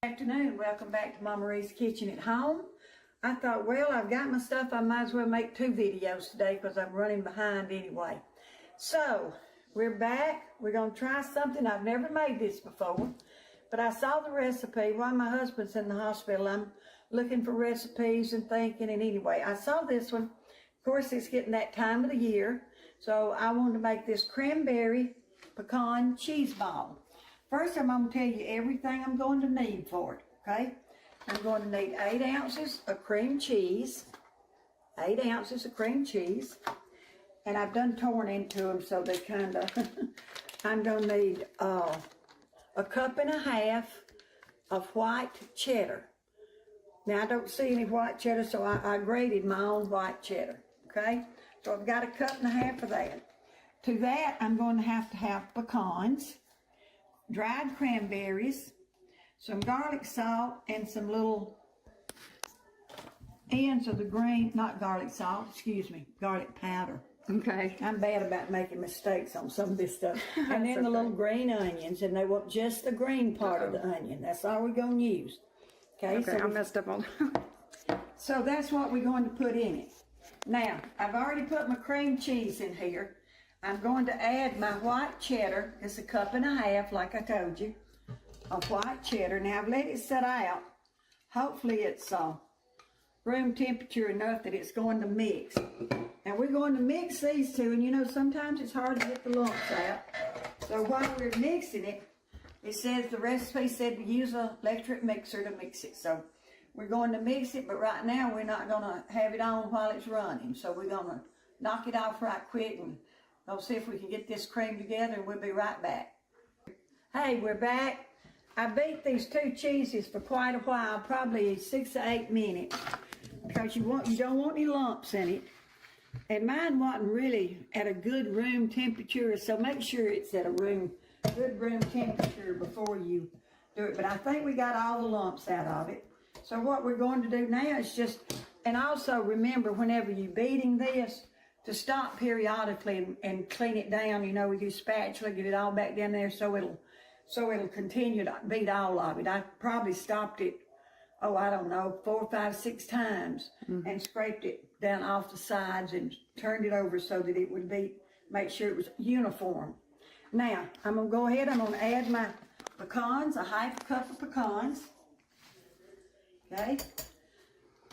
Afternoon, welcome back to Mama Marie's Kitchen at Home. I thought, well, I've got my stuff, I might as well make 2 videos today because I'm running behind anyway. So, we're back. We're going to try something. I've never made this before, but I saw the recipe. While my husband's in the hospital, I'm looking for recipes and thinking, and anyway, I saw this one. Of course, it's getting that time of the year, so I wanted to make this cranberry pecan cheese ball. First, I'm going to tell you everything I'm going to need for it, okay? I'm going to need 8 ounces of cream cheese, 8 ounces of cream cheese, and I've done torn into them so they kind of, I'm going to need a 1.5 cups of white cheddar. Now, I don't see any white cheddar, so I grated my own white cheddar, okay? So I've got 1.5 cups of that. To that, I'm going to have pecans, dried cranberries, some garlic salt, and some little ends of the green, not garlic salt, excuse me, garlic powder. Okay. I'm bad about making mistakes on some of this stuff. And then the little green onions, and they want just the green part of the onion. That's all we're going to use. Okay, so I messed up on So that's what we're going to put in it. Now, I've already put my cream cheese in here. I'm going to add my white cheddar. It's 1.5 cups, like I told you, of white cheddar. Now, I've let it set out. Hopefully, it's room temperature enough that it's going to mix. Now, we're going to mix these two, and you know, sometimes it's hard to get the lumps out. So while we're mixing it, it says, the recipe said to use an electric mixer to mix it. So we're going to mix it, but right now, we're not going to have it on while it's running. So we're going to knock it off right quick and I'll see if we can get this cream together, and we'll be right back. Hey, we're back. I beat these 2 cheeses for quite a while, probably 6 to 8 minutes, because you don't want any lumps in it. And mine wasn't really at a good room temperature, so make sure it's at a good room temperature before you do it. But I think we got all the lumps out of it. So what we're going to do now is just, and also remember, whenever you're beating this, to stop periodically and clean it down, you know, with your spatula, get it all back down there so it'll continue to beat all of it. I probably stopped it, I don't know, 4, 5, 6 times and scraped it down off the sides and turned it over so that it would make sure it was uniform. Now, I'm going to go ahead, I'm going to add my pecans, 1/2 cup of pecans, okay?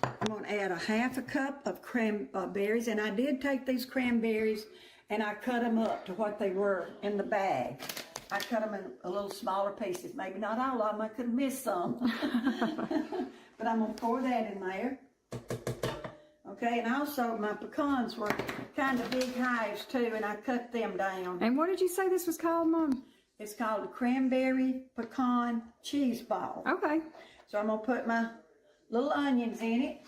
I'm going to add 1/2 cup of cranberries, and I did take these cranberries and I cut them up to what they were in the bag. I cut them in a little smaller pieces, maybe not all of them, I could have missed some. But I'm going to pour that in there. Okay, and also my pecans were kind of big hives too, and I cut them down. And what did you say this was called, Mom? It's called a cranberry pecan cheese ball. Okay. So I'm going to put my little onions in it,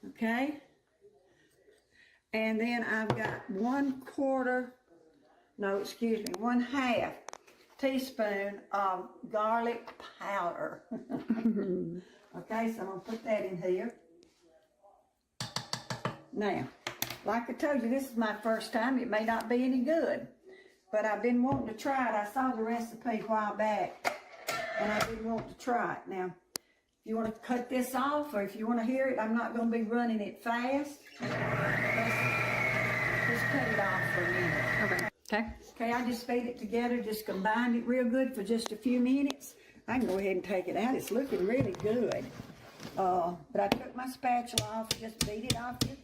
okay, and then I've got 1/4 teaspoon of garlic powder. Okay, so I'm going to put that in here. Now, like I told you, this is my first time. It may not be any good, but I've been wanting to try it. I saw the recipe a while back, and I've been wanting to try it. Now, if you want to cut this off, or if you want to hear it, I'm not going to be running it fast. Just cut it off for a minute. Okay. Okay. Okay, I just beat it together, just combined it real good for just a few minutes. I can go ahead and take it out. It's looking really good. But I took my spatula off, just beat it off your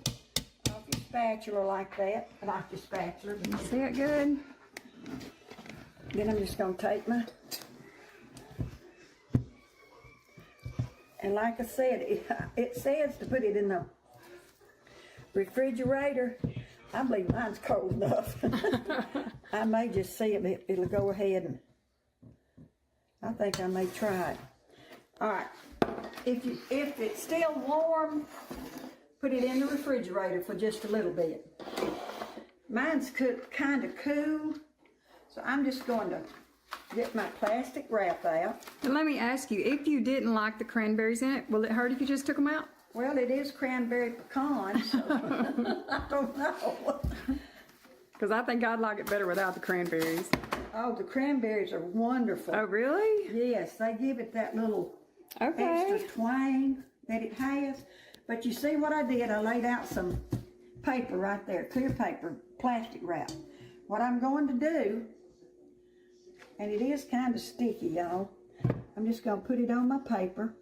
spatula like that. Off your spatula. See it good? Then I'm just going to take my... And like I said, it says to put it in the refrigerator. I believe mine's cold enough. I may just see it. It'll go ahead, and I think I may try it. All right. If it's still warm, put it in the refrigerator for just a little bit. Mine's kind of cool, so I'm just going to get my plastic wrap out. And let me ask you, if you didn't like the cranberries in it, will it hurt if you just took them out? Well, it is cranberry pecan, so I don't know. Because I think I'd like it better without the cranberries. Oh, the cranberries are wonderful. Oh, really? Yes, they give it that little Okay. extra twang that it has. But you see what I did? I laid out some paper right there, clear paper, plastic wrap. What I'm going to do, and it is kind of sticky, y'all. I'm just going to put it on my paper.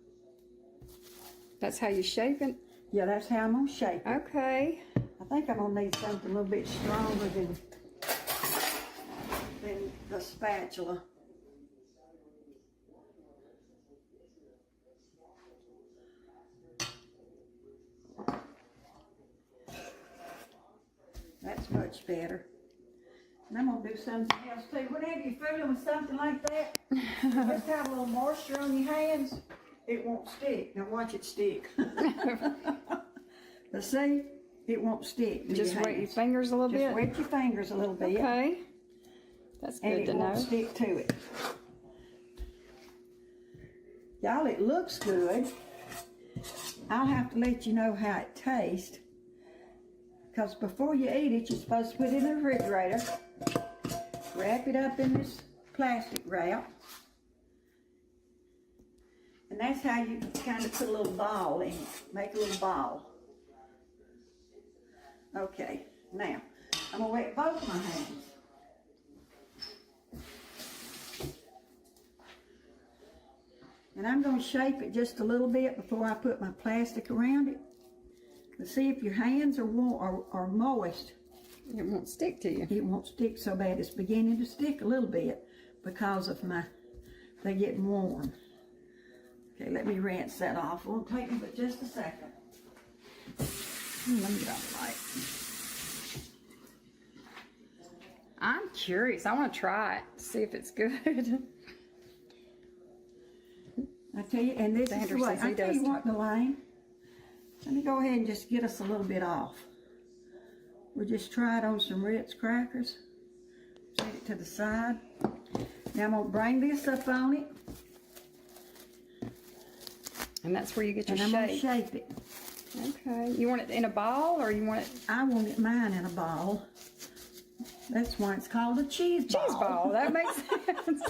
That's how you shape it? Yeah, that's how I'm going to shape it. Okay. I think I'm going to need something a little bit stronger than the spatula. That's much better. And I'm going to do something else too. Whenever you're fooling with something like that, just have a little moisture on your hands. It won't stick. Now watch it stick. But see, it won't stick. to Just your wet your hands. fingers a little Just bit? wet your fingers a little bit. Okay. That's And good it to won't know. stick to it. Y'all, it looks good. I'll have to let you know how it tastes. Because before you eat it, you're supposed to put it in the refrigerator. Wrap it up in this plastic wrap. And that's how you kind of put a little ball in it. Make a little ball. Okay, now, I'm going to wet both my hands. And I'm going to shape it just a little bit before I put my plastic around it. To see if your hands are moist. It won't stick to you. It won't stick so bad. It's beginning to stick a little bit because of they get warm. Okay, let me rinse that off. It won't take me but just a second. Let me get on the light. I'm curious. I want to try it. See if it's good. I tell you, and this is Sandra the way. says he I tell does you what, Delane. Let me go ahead and just get us a little bit off. We'll just try it on some Ritz crackers. Set it to the side. Now I'm going to bring this up on it. And that's where you get your And I'm going to shape. shape it. Okay. You want it in a ball or you want it I want it mine in a ball. That's why it's called a cheese ball. cheese ball? That makes sense.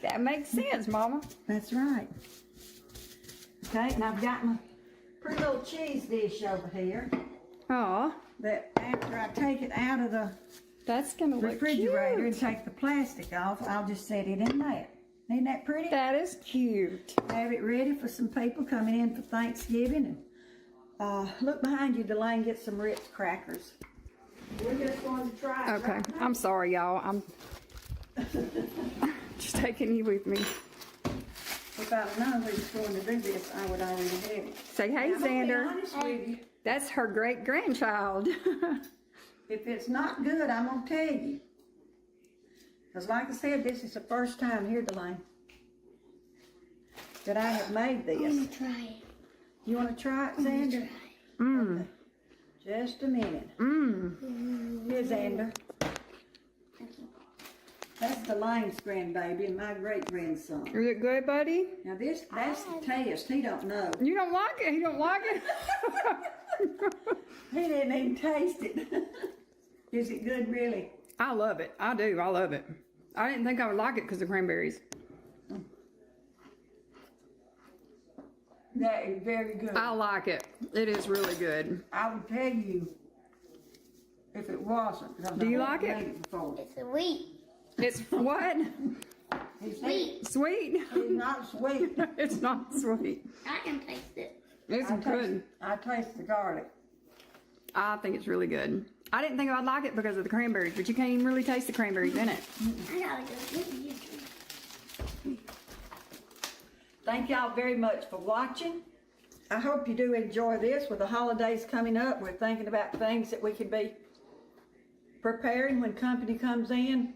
That makes sense, Mama. That's right. Okay, and I've got my pretty little cheese dish over here Aw, that after I take it out of the that's gonna look refrigerator and cute. take the plastic off, I'll just set it in there. Ain't that pretty? That is cute. Have it ready for some people coming in for Thanksgiving. And look behind you, Delane, get some Ritz crackers. We're just going to try it. Okay, right now. I'm sorry, y'all. I'm just taking you with me. If I'd known we was going to do this, I would already have it. Say, hey, Now, I'm gonna be Xander. honest with you. That's her great grandchild. If it's not good, I'm going to tell you. Because like I said, this is the first time here, Delane, that I have made this. I'm gonna try it. You want to try it, Xander? Mmm. Okay. Just a minute. Mmm. Here, Xander. That's Delane's grandbaby and my great-grandson. Is it good, buddy? Now that's the test. He don't know. You don't like it? You don't like it? He didn't even taste it. Is it good, really? I love it. I do. I love it. I didn't think I would like it because of cranberries. That is very good. I like it. It is really good. I would tell you if it wasn't. 'Cause Do you I like haven't it? made it before. It's a wheat. It's what? He's Sweet. Sweet. It's not sweet. It's not sweet. I can taste it. It's good. I taste the garlic. I think it's really good. I didn't think I'd like it because of the cranberries, but you can't even really taste the cranberries in it. I gotta go get you. Thank y'all very much for watching. I hope you do enjoy this. With the holidays coming up, we're thinking about things that we could be preparing when company comes in.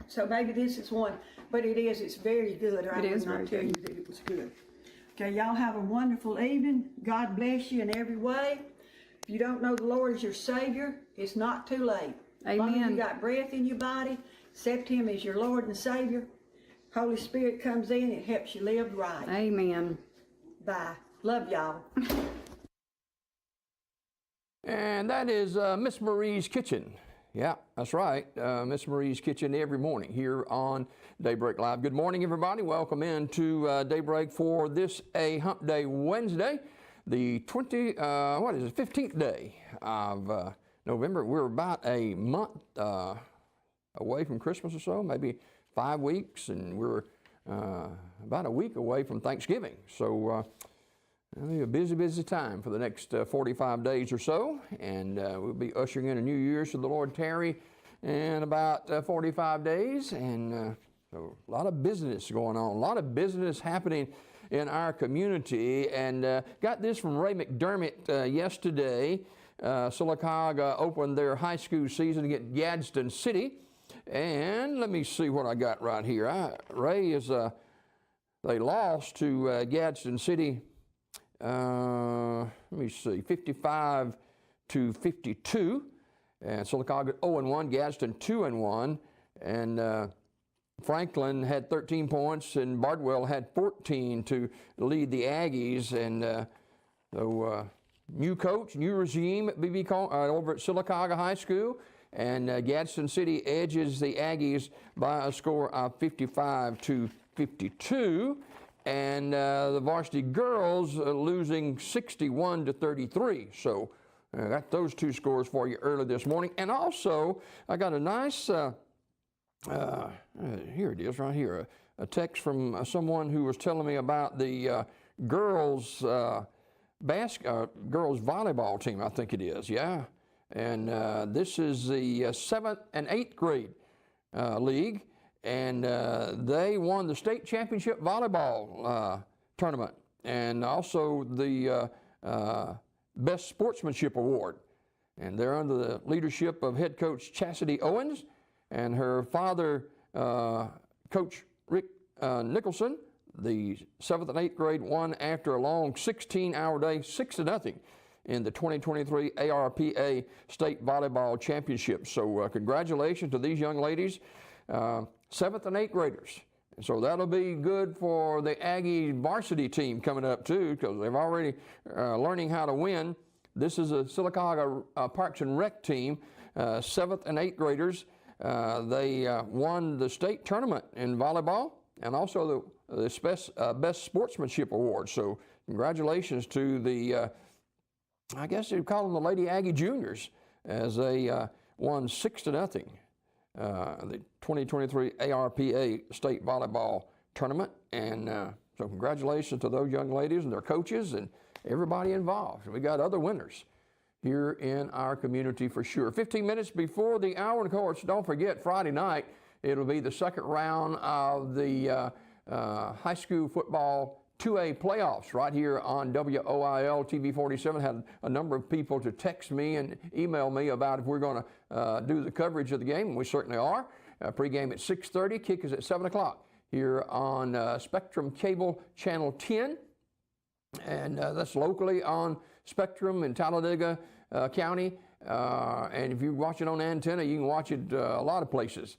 So maybe this is one, but it's very good. Or I It would is not very tell you good. that it was good. Okay, y'all have a wonderful evening. God bless you in every way. If you don't know the Lord as your Savior, it's not too late. As long as Amen. you got breath in your body, accept Him as your Lord and Savior. Holy Spirit comes in, it helps you live right. Amen. Bye. Love y'all. And that is Miss Marie's Kitchen. Yeah, that's right. Miss Marie's Kitchen every morning here on Daybreak Live. Good morning, everybody. Welcome into Daybreak for this a Hump Day Wednesday, the 15th day of November. We're about a month away from Christmas or so, maybe 5 weeks, and we're about a week away from Thanksgiving. So it'll be a busy time for the next 45 days or so, and we'll be ushering in a new year, should the Lord tarry, in about 45 days, and so a lot of business going on, a lot of business happening in our community, and got this from Ray McDermott yesterday. Sylacauga opened their high school season against Gadsden City, and let me see what I got right here. Ray is, they lost to Gadsden City. Let me see, 55-52, and Sylacauga 0-1, Gadsden 2-1, and Franklin had 13 points, and Bardwell had 14 to lead the Aggies, and so new coach, new regime at over at Sylacauga High School, and Gadsden City edges the Aggies by a score of 55-52. And the varsity girls losing 61-33. So I got those two scores for you early this morning. And also, I got a nice, here it is right here, a text from someone who was telling me about the girls volleyball team, I think it is, yeah. And this is the 7th and 8th grade league. And they won the state championship volleyball tournament, and also the best sportsmanship award. And they're under the leadership of head coach Chastity Owens, and her father, Coach Rick Nicholson. The 7th and 8th grade won after a long 16-hour day, 6-0 in the 2023 ARPA State Volleyball Championship. So congratulations to these young ladies. 7th and 8th graders. And so that'll be good for the Aggie varsity team coming up too, because they've already learning how to win. This is a Sylacauga Parks and Rec team, 7th and 8th graders. They won the state tournament in volleyball and also the best sportsmanship award. So congratulations to the, I guess you'd call them the Lady Aggie Juniors, as they won 6-0. The 2023 ARPA State Volleyball Tournament, and so congratulations to those young ladies and their coaches and everybody involved. We got other winners here in our community for sure. 15 minutes before the hour, and of course, don't forget, Friday night, it'll be the second round of the high school football 2A playoffs right here on WOIL TV47. Had a number of people to text me and email me about if we're going to do the coverage of the game, and we certainly are. Pregame at 6:30, kick is at 7 o'clock here on Spectrum Cable Channel 10, and that's locally on Spectrum in Talladega County. And if you watch it on antenna, you can watch it a lot of places.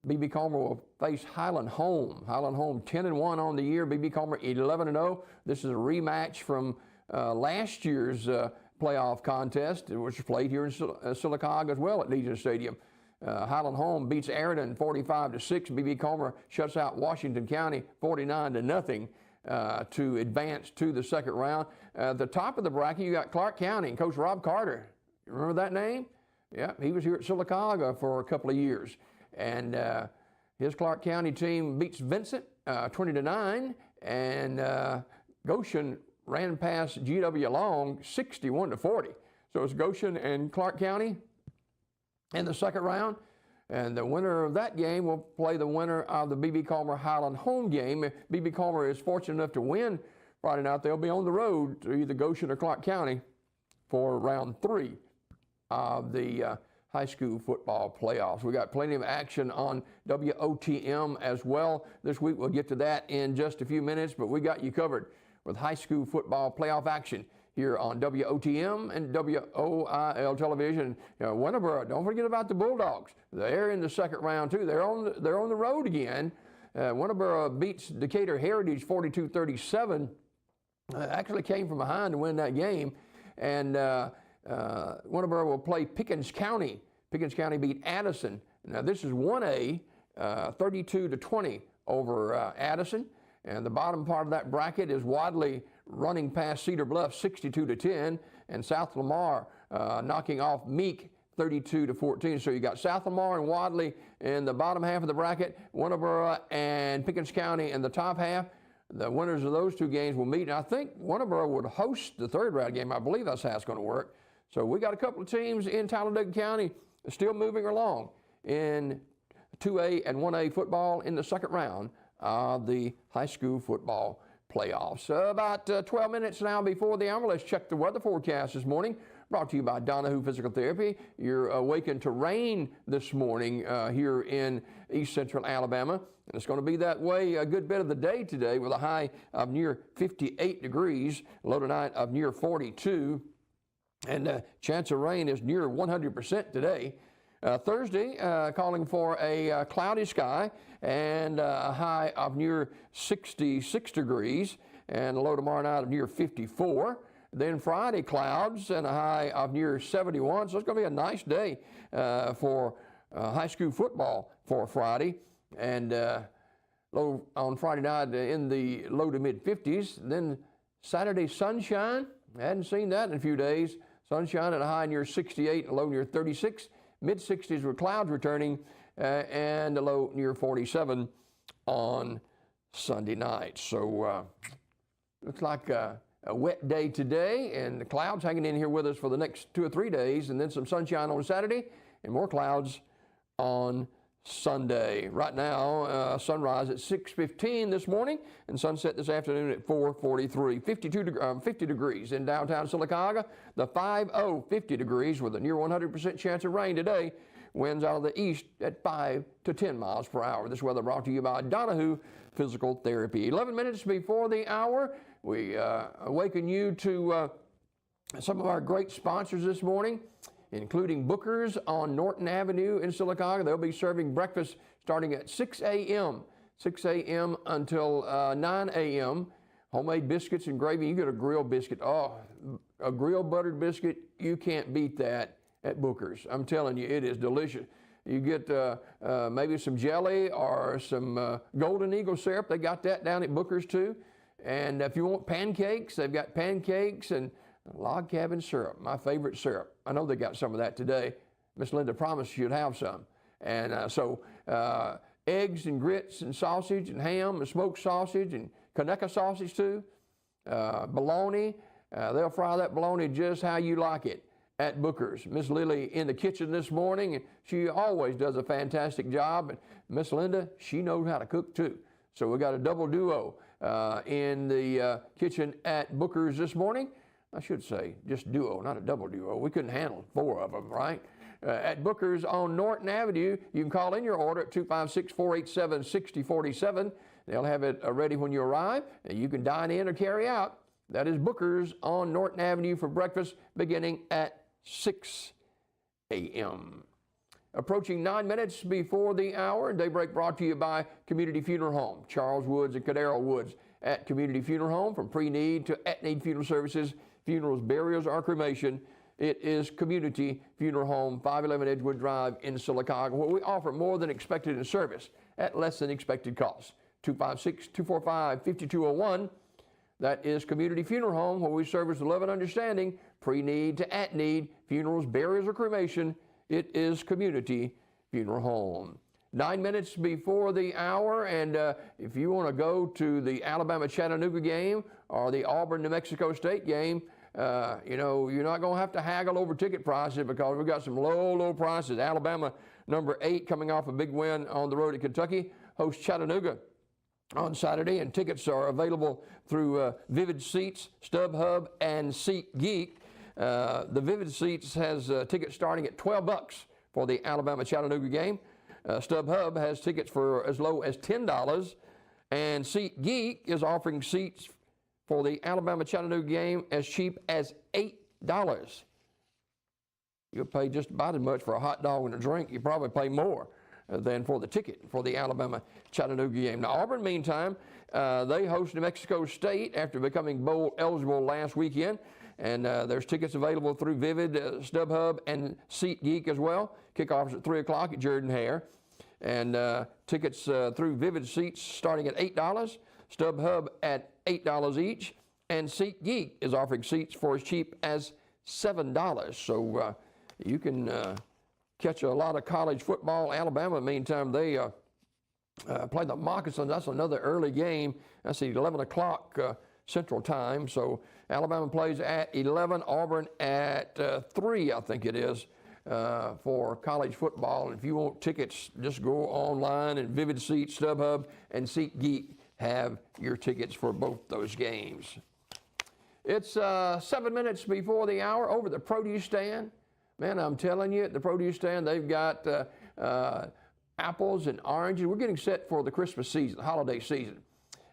B.B. Comer will face Highland Home. Highland Home 10-1 on the year. B.B. Comer 11-0. This is a rematch from last year's playoff contest, which was played here in Sylacauga as well at Legion Stadium. Highland Home beats Ariton 45-6. B.B. Comer shuts out Washington County 49-0 to advance to the second round. At the top of the bracket, you got Clark County and Coach Rob Carter. Remember that name? Yeah, he was here at Sylacauga for a couple of years. And his Clark County team beats Vincent 20-9, and Goshen ran past GW Long 61-40. So it's Goshen and Clark County in the second round, and the winner of that game will play the winner of the B.B. Comer Highland home game. If B.B. Comer is fortunate enough to win Friday night, they'll be on the road to either Goshen or Clark County for round 3 of the high school football playoffs. We got plenty of action on WOTM as well this week. We'll get to that in just a few minutes, but we got you covered with high school football playoff action here on WOTM and WOIL television. You know, Winterboro, don't forget about the Bulldogs. They're in the second round too. They're on the road again. Winterboro beats Decatur Heritage 42-37. Actually came from behind to win that game, and Winterboro will play Pickens County Pickens County beat Addison. Now this is 1A, 32-20 over Addison. And the bottom part of that bracket is Wadley running past Cedar Bluff 62-10, and South Lamar knocking off Meek 32-14. So you got South Lamar and Wadley in the bottom half of the bracket, Winterboro and Pickens County in the top half. The winners of those two games will meet, and I think Winterboro would host the third round game. I believe that's how it's going to work. So we got a couple of teams in Talladega County still moving along in 2A and 1A football in the second round of the high school football playoffs. About 12 minutes now before the hour, let's check the weather forecast this morning. Brought to you by Donahue Physical Therapy. You're awakened to rain this morning here in east central Alabama. And it's going to be that way a good bit of the day today with a high of near 58 degrees, low tonight of near 42. And chance of rain is near 100% today. Thursday, calling for a cloudy sky and a high of near 66 degrees and a low tomorrow night of near 54. Then Friday, clouds and a high of near 71. So it's going to be a nice day for high school football for Friday. And low on Friday night in the low to mid 50s. Then Saturday, sunshine. Hadn't seen that in a few days. Sunshine at a high near 68 and a low near 36. Mid 60s with clouds returning and a low near 47 on Sunday night. So looks like a wet day today, and the clouds hanging in here with us for the next 2 or 3 days, and then some sunshine on Saturday and more clouds on Sunday. Right now, sunrise at 6:15 this morning and sunset this afternoon at 4:43. 50 degrees in downtown Sylacauga. The 50 degrees with a near 100% chance of rain today. Winds out of the east at 5 to 10 miles per hour. This weather brought to you by Donahue Physical Therapy. 11 minutes before the hour, we awaken you to some of our great sponsors this morning, including Booker's on Norton Avenue in Sylacauga. They'll be serving breakfast starting at 6 a.m. Until 9 a.m. Homemade biscuits and gravy. You get a grilled biscuit. Oh, a grilled buttered biscuit, you can't beat that at Booker's. I'm telling you, it is delicious. You get maybe some jelly or some Golden Eagle syrup. They got that down at Booker's too. And if you want pancakes, they've got pancakes and log cabin syrup, my favorite syrup. I know they got some of that today. Miss Linda promised she'd have some. And so eggs and grits and sausage and ham and smoked sausage and Conecuh sausage too. Bologna. They'll fry that bologna just how you like it at Booker's. Miss Lily in the kitchen this morning, and she always does a fantastic job. And Miss Linda, she knows how to cook too. So we got a double duo in the kitchen at Booker's this morning. I should say just duo, not a double duo. We couldn't handle 4 of them, right? At Booker's on Norton Avenue, you can call in your order at 256-487-6047. They'll have it ready when you arrive, and you can dine in or carry out. That is Booker's on Norton Avenue for breakfast beginning at 6 a.m. Approaching 9 minutes before the hour, daybreak brought to you by Community Funeral Home, Charles Woods and Cadero Woods at Community Funeral Home. From pre-need to at-need funeral services, funerals, burials, or cremation, it is Community Funeral Home, 511 Edgewood Drive in Sylacauga, where we offer more than expected in service at less than expected cost. 256-245-5201. That is Community Funeral Home, where we service with love and understanding, pre-need to at-need, funerals, burials, or cremation. It is Community Funeral Home. 9 minutes before the hour, and if you want to go to the Alabama-Chattanooga game or the Auburn-New Mexico State game, you know, you're not going to have to haggle over ticket prices because we've got some low prices. Alabama, number 8, coming off a big win on the road at Kentucky, hosts Chattanooga on Saturday, and tickets are available through Vivid Seats, StubHub, and SeatGeek. The Vivid Seats has tickets starting at $12 for the Alabama-Chattanooga game. StubHub has tickets for as low as $10, and SeatGeek is offering seats for the Alabama-Chattanooga game as cheap as $8. You'll pay just about as much for a hot dog and a drink. You probably pay more than for the ticket for the Alabama-Chattanooga game. Now, Auburn, meantime, they host New Mexico State after becoming bowl eligible last weekend. And there's tickets available through Vivid, StubHub, and SeatGeek as well. Kickoff's at 3 o'clock at Jordan-Hare. And tickets through Vivid Seats starting at $8, StubHub at $8 each, and SeatGeek is offering seats for as cheap as $7. So you can catch a lot of college football. Alabama, meantime, they play the Moccasins. That's another early game. That's at 11 o'clock Central Time. So Alabama plays at 11, Auburn at 3, I think it is, for college football. And if you want tickets, just go online and Vivid Seats, StubHub, and SeatGeek have your tickets for both those games. It's 7 minutes before the hour over the produce stand. Man, I'm telling you, at the produce stand, they've got apples and oranges. We're getting set for the Christmas season, the holiday season.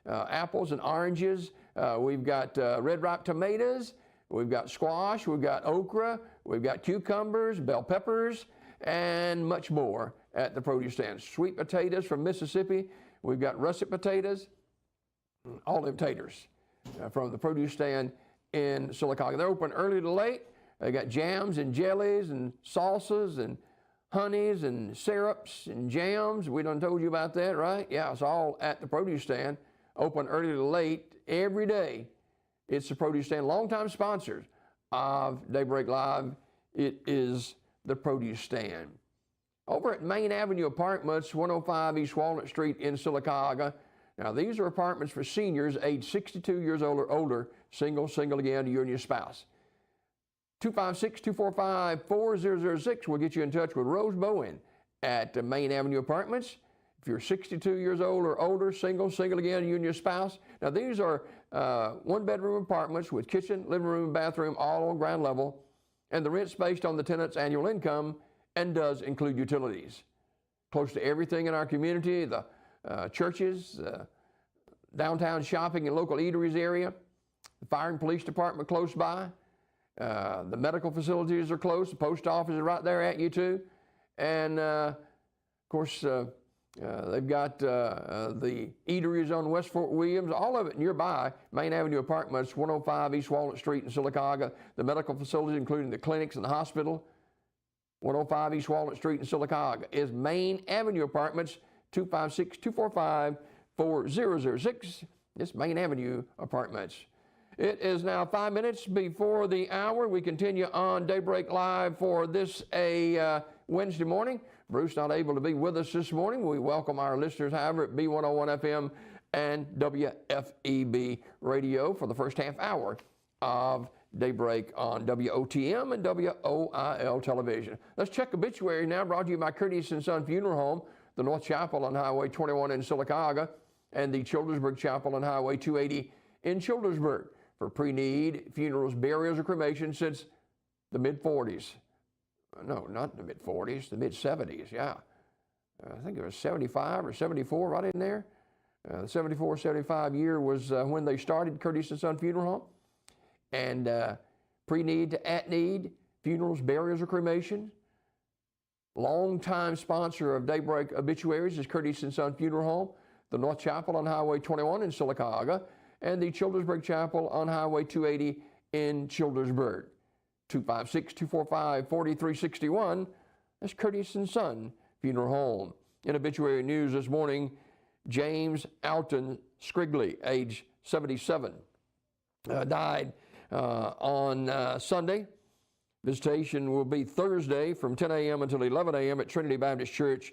Apples and oranges. We've got red ripe tomatoes. We've got squash. We've got okra. We've got cucumbers, bell peppers, and much more at the produce stand. Sweet potatoes from Mississippi. We've got russet potatoes, all them taters from the produce stand in Sylacauga. They're open early to late. They got jams and jellies and salsas and honeys and syrups and jams. We done told you about that, right? Yeah, it's all at the produce stand, open early to late every day. It's the produce stand. Longtime sponsors of Daybreak Live, it is the produce stand. Over at Main Avenue Apartments, 105 East Walnut Street in Sylacauga. Now, these are apartments for seniors aged 62 years old or older, single again, you and your spouse. 256-245-4006 will get you in touch with Rose Bowen at Main Avenue Apartments. If you're 62 years old or older, single again, you and your spouse. Now, these are one-bedroom apartments with kitchen, living room, and bathroom all on ground level, and the rent's based on the tenant's annual income and does include utilities. Close to everything in our community, the churches, downtown shopping and local eateries area, the fire and police department close by, the medical facilities are close, the post office is right there at you too, and of course they've got the eateries on West Fort Williams, all of it nearby. Main Avenue Apartments, 105 East Walnut Street in Sylacauga, the medical facilities including the clinics and the hospital, 105 East Walnut Street in Sylacauga is Main Avenue Apartments, 256-245-4006. It's Main Avenue Apartments. It is now 5 minutes before the hour. We continue on Daybreak Live for this Wednesday morning. Bruce not able to be with us this morning. We welcome our listeners, however, at B101 FM and WFEB Radio for the first half hour of Daybreak on WOTM and WOIL television. Let's check obituary now, brought to you by Curtis & Son Funeral Home, the North Chapel on Highway 21 in Sylacauga, and the Childersburg Chapel on Highway 280 in Childersburg for pre-need funerals, burials, or cremation since the mid-40s. No, not the mid-40s, the mid-70s, yeah. I think it was 75 or 74 right in there. The 74-75 year was when they started Curtis & Son Funeral Home. And pre-need to at-need funerals, burials, or cremation. Longtime sponsor of Daybreak Obituaries is Curtis & Son Funeral Home, the North Chapel on Highway 21 in Sylacauga, and the Childersburg Chapel on Highway 280 in Childersburg. 256-245-4361. That's Curtis & Son Funeral Home. In obituary news this morning, James Alton Scrigley, age 77, died on Sunday. Visitation will be Thursday from 10 a.m. until 11 a.m. at Trinity Baptist Church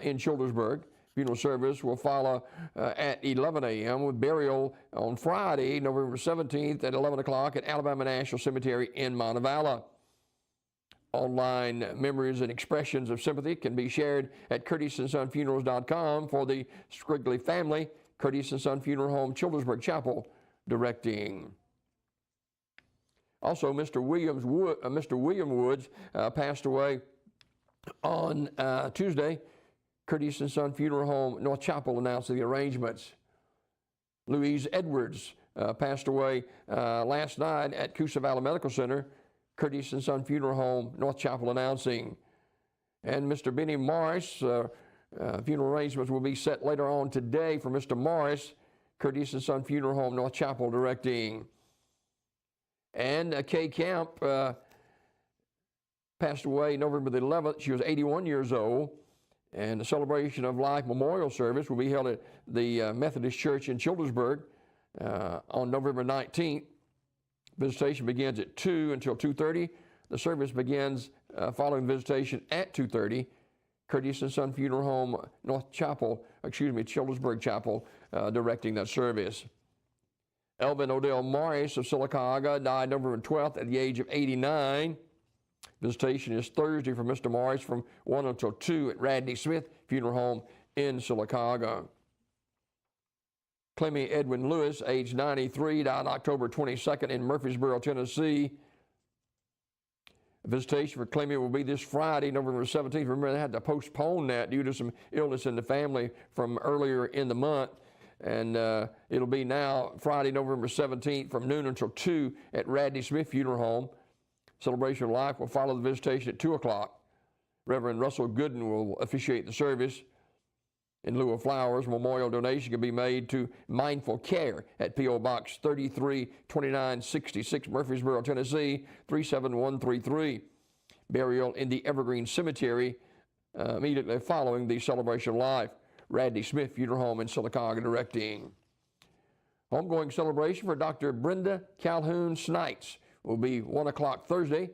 in Childersburg. Funeral service will follow at 11 a.m. with burial on Friday, November 17th at 11 o'clock at Alabama National Cemetery in Montevallo. Online memories and expressions of sympathy can be shared at curtisonfunerals.com for the Scrigley family. Curtis & Son Funeral Home, Childersburg Chapel, directing. Also, Mr. William Woods passed away on Tuesday. Curtis & Son Funeral Home, North Chapel, announced the arrangements. Louise Edwards passed away last night at Coosa Valley Medical Center. Curtis & Son Funeral Home, North Chapel, announcing. And Mr. Benny Morris, funeral arrangements will be set later on today for Mr. Morris. Curtis & Son Funeral Home, North Chapel, directing. And Kay Camp passed away November the 11th. She was 81 years old. And the Celebration of Life memorial service will be held at the Methodist Church in Childersburg on November 19th. Visitation begins at 2 until 2:30. The service begins following visitation at 2:30. Curtis and Son Funeral Home, Childersburg Chapel, directing that service. Elvin Odell Morris of Sylacauga died November 12th at the age of 89. Visitation is Thursday for Mr. Morris from 1 until 2 at Radney Smith Funeral Home in Sylacauga. Clemmy Edwin Lewis, age 93, died October 22nd in Murfreesboro, Tennessee. Visitation for Clemmy will be this Friday, November 17th. Remember, they had to postpone that due to some illness in the family from earlier in the month. And it'll be now Friday, November 17th from noon until 2 at Radney Smith Funeral Home. Celebration of Life will follow the visitation at 2 o'clock. Reverend Russell Gooden will officiate the service. In lieu of flowers, memorial donation can be made to Mindful Care at P.O. Box 332966, Murfreesboro, Tennessee, 37133. Burial in the Evergreen Cemetery immediately following the Celebration of Life. Radney Smith Funeral Home in Sylacauga directing. Homegoing celebration for Dr. Brenda Calhoun Snites will be 1 o'clock Thursday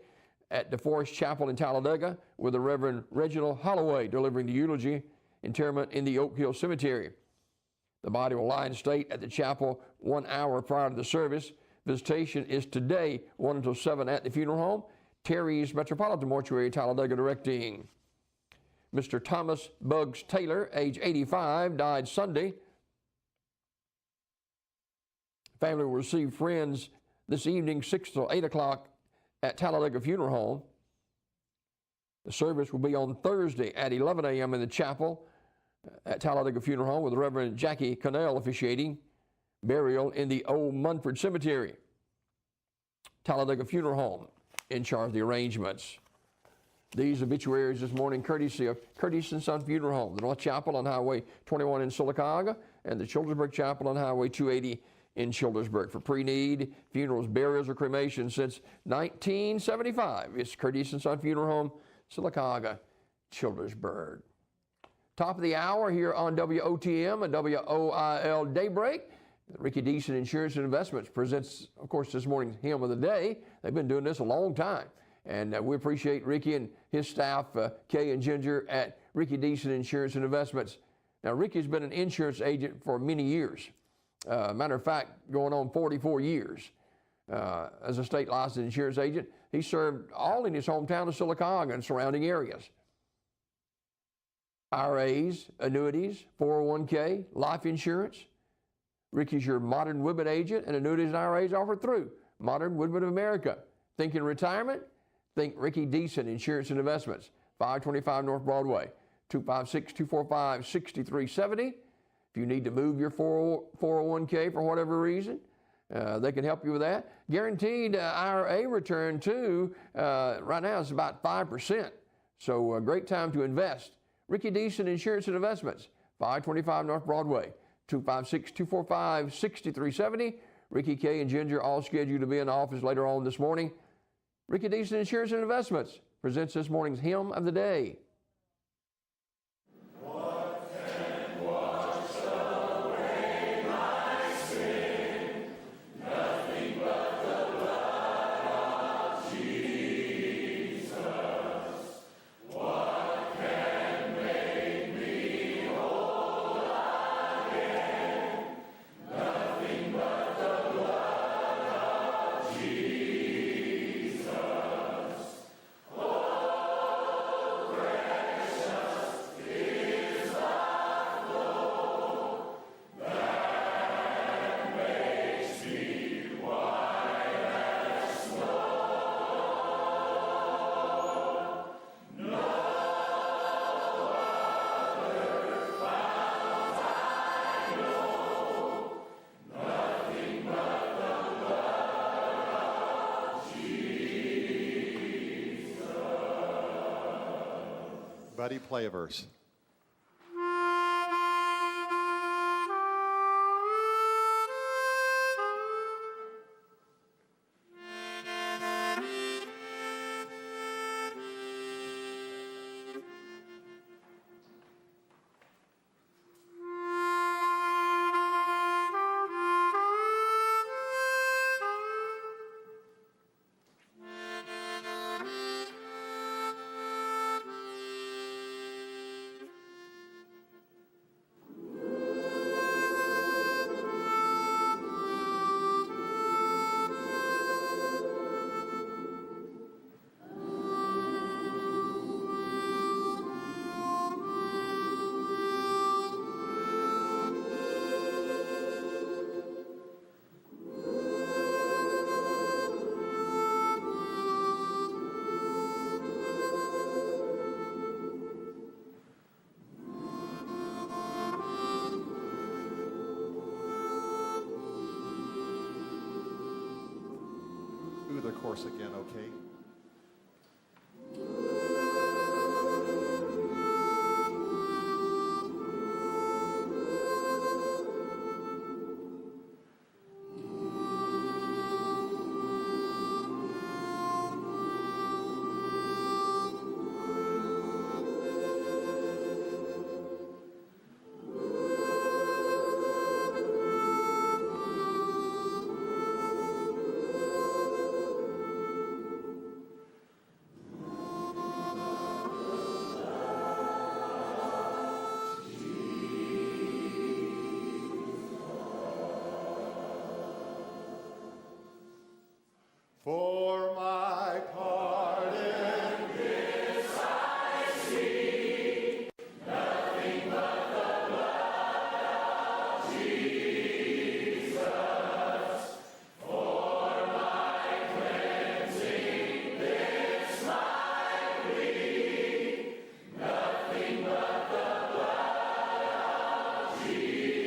at DeForest Chapel in Talladega with the Reverend Reginald Holloway delivering the eulogy. Interment in the Oak Hill Cemetery. The body will lie in state at the chapel 1 hour prior to the service. Visitation is today, 1 until 7 at the funeral home. Terry's Metropolitan Mortuary, Talladega directing. Mr. Thomas Buggs Taylor, age 85, died Sunday. Family will receive friends this evening, 6 till 8 o'clock at Talladega Funeral Home. The service will be on Thursday at 11 a.m. in the chapel at Talladega Funeral Home with the Reverend Jackie Connell officiating. Burial in the Old Munford Cemetery. Talladega Funeral Home in charge of the arrangements. These obituaries this morning courtesy of Curtis and Son Funeral Home, the North Chapel on Highway 21 in Sylacauga, and the Childersburg Chapel on Highway 280 in Childersburg. For pre-need funerals, burials, or cremation since 1975, it's Curtis and Son Funeral Home, Sylacauga, Childersburg. Top of the hour here on WOTM and WOIL Daybreak. Ricky Deason Insurance and Investments presents, of course, this morning's Hymn of the Day. They've been doing this a long time. And we appreciate Ricky and his staff, Kay and Ginger at Ricky Deason Insurance and Investments. Now, Ricky's been an insurance agent for many years. Matter of fact, going on 44 years as a state licensed insurance agent. He served all in his hometown of Sylacauga and surrounding areas. IRAs, annuities, 401k, life insurance. Ricky's your Modern Woodman agent, and annuities and IRAs offered through Modern Woodman of America. Thinking retirement? Think Ricky Deason Insurance and Investments, 525 North Broadway, 256-245-6370. If you need to move your 401k for whatever reason, they can help you with that. Guaranteed IRA return too, right now it's about 5%. So a great time to invest. Ricky Deason Insurance and Investments, 525 North Broadway, 256-245-6370. Ricky K and Ginger all scheduled to be in the office later on this morning. Ricky Deason Insurance and Investments presents this morning's Hymn of the Day. Buddy, play a verse. do the chorus again, okay? For my part in this I see nothing but the blood of Jesus. For my cleansing this I plead, nothing but the blood of Jesus.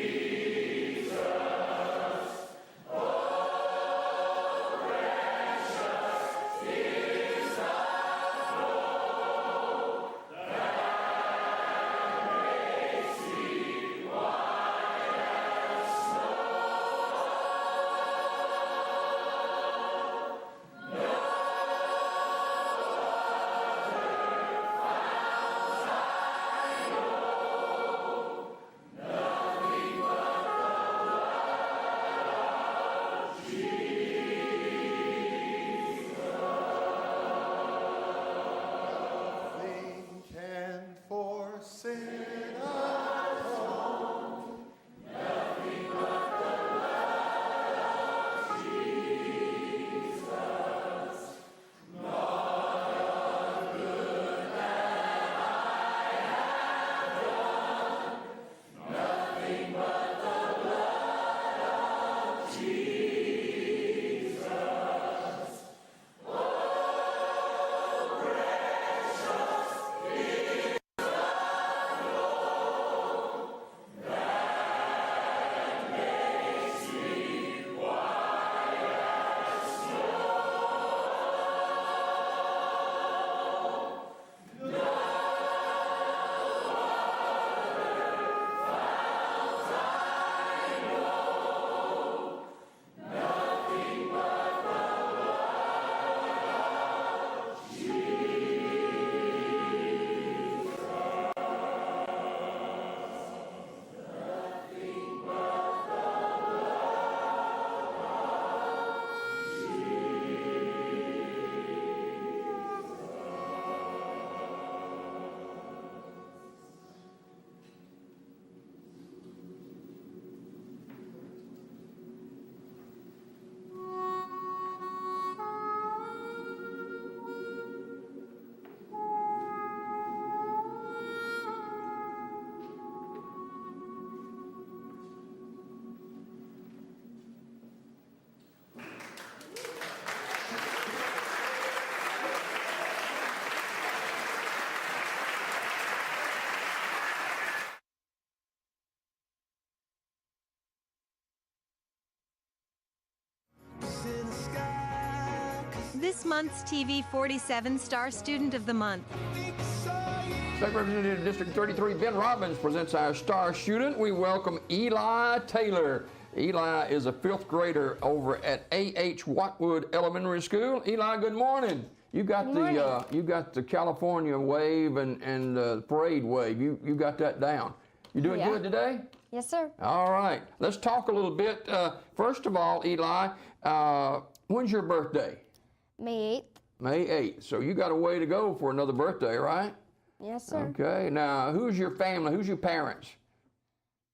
Nothing can force it alone. Nothing but the blood of Jesus. Not a good that I have done. Nothing but the blood of Jesus. This month's TV47 Star Student of the Month. State Representative District 33, Ben Robbins, presents our star student. We welcome Eli Taylor. Eli is a 5th grader over at A.H. Watwood Elementary School. Eli, good morning. You got the California wave and the parade wave. You got that down. You doing good today? Yes, sir. All right. Let's talk a little bit. First of all, Eli, when's your birthday? May 8th. May 8th. So you got a way to go for another birthday, right? Yes, sir. Okay. Now, who's your family? Who's your parents?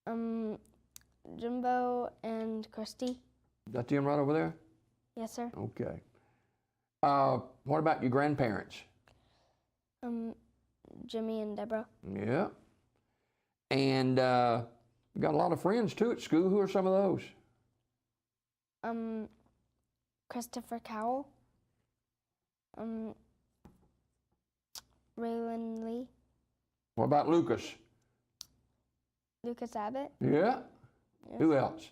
Jimbo and Christy. Is that them right over there? Yes, sir. Okay. What about your grandparents? Jimmy and Deborah. Yeah. And you got a lot of friends too at school. Who are some of those? Christopher Cowell. Raylan Lee. What about Lucas? Lucas Abbott. Yeah. Yes. Who else?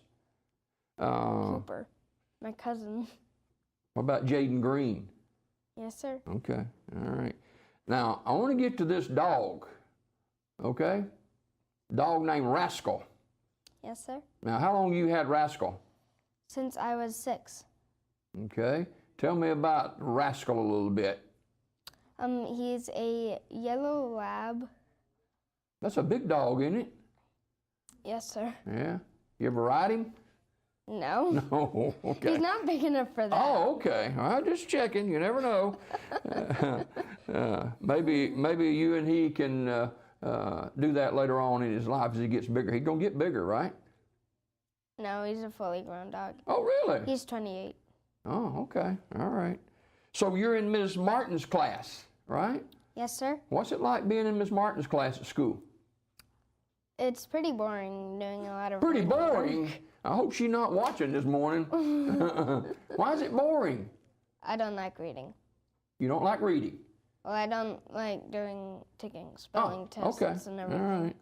Cooper. My cousin. What about Jaden Green? Yes, sir. Okay, all right. Now, I want to get to this dog, okay? Dog named Rascal. Yes, sir. Now, how long you had Rascal? Since I was 6. Okay, tell me about Rascal a little bit. He's a yellow lab. That's a big dog, isn't it? Yes, sir. Yeah. You ever ride him? No. No, okay. He's not big enough for that. Oh, okay. I'm just checking. You never know. Maybe you and he can do that later on in his life as he gets bigger. He's gonna get bigger, right? No, he's a fully grown dog. Oh, really? He's 28. Oh, okay. All right. So you're in Ms. Martin's class, right? Yes, sir. What's it like being in Ms. Martin's class at school? It's pretty boring doing a lot of Pretty reading. boring. I hope she's not watching this morning. Why is it boring? I don't like reading. You don't like reading? Well, I don't like taking spelling tests okay. and All everything. right.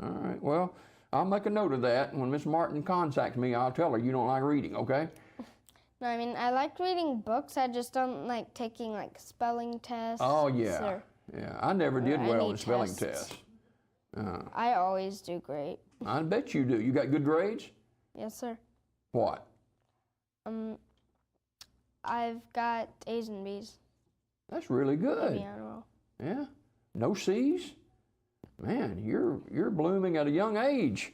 All right. Well, I'll make a note of that. When Miss Martin contacts me, I'll tell her you don't like reading, okay? No, I mean, I like reading books. I just don't like taking like spelling tests. Oh, yeah. or- Yeah, I never did well any in spelling tests. tests. I always do great. I bet you do. You got good grades? Yes, sir. What? I've got A's and B's. That's really good. Maybe on a roll. Yeah. No C's? Man, you're blooming at a young age.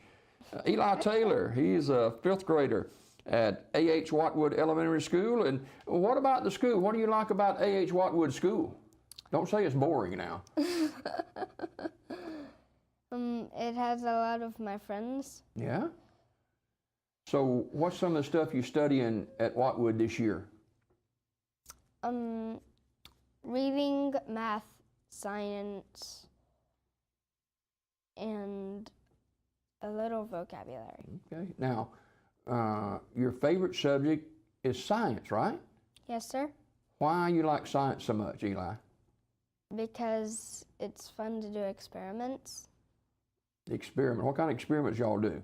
Eli Taylor, he's a 5th grader at A.H. Watwood Elementary School. And what about the school? What do you like about A.H. Watwood School? Don't say it's boring now. It has a lot of my friends. Yeah? So what's some of the stuff you're studying at Watwood this year? Reading, math, science, and a little vocabulary. Okay. Now, your favorite subject is science, right? Yes, sir. Why you like science so much, Eli? Because it's fun to do experiments. Experiment. What kind of experiments y'all do?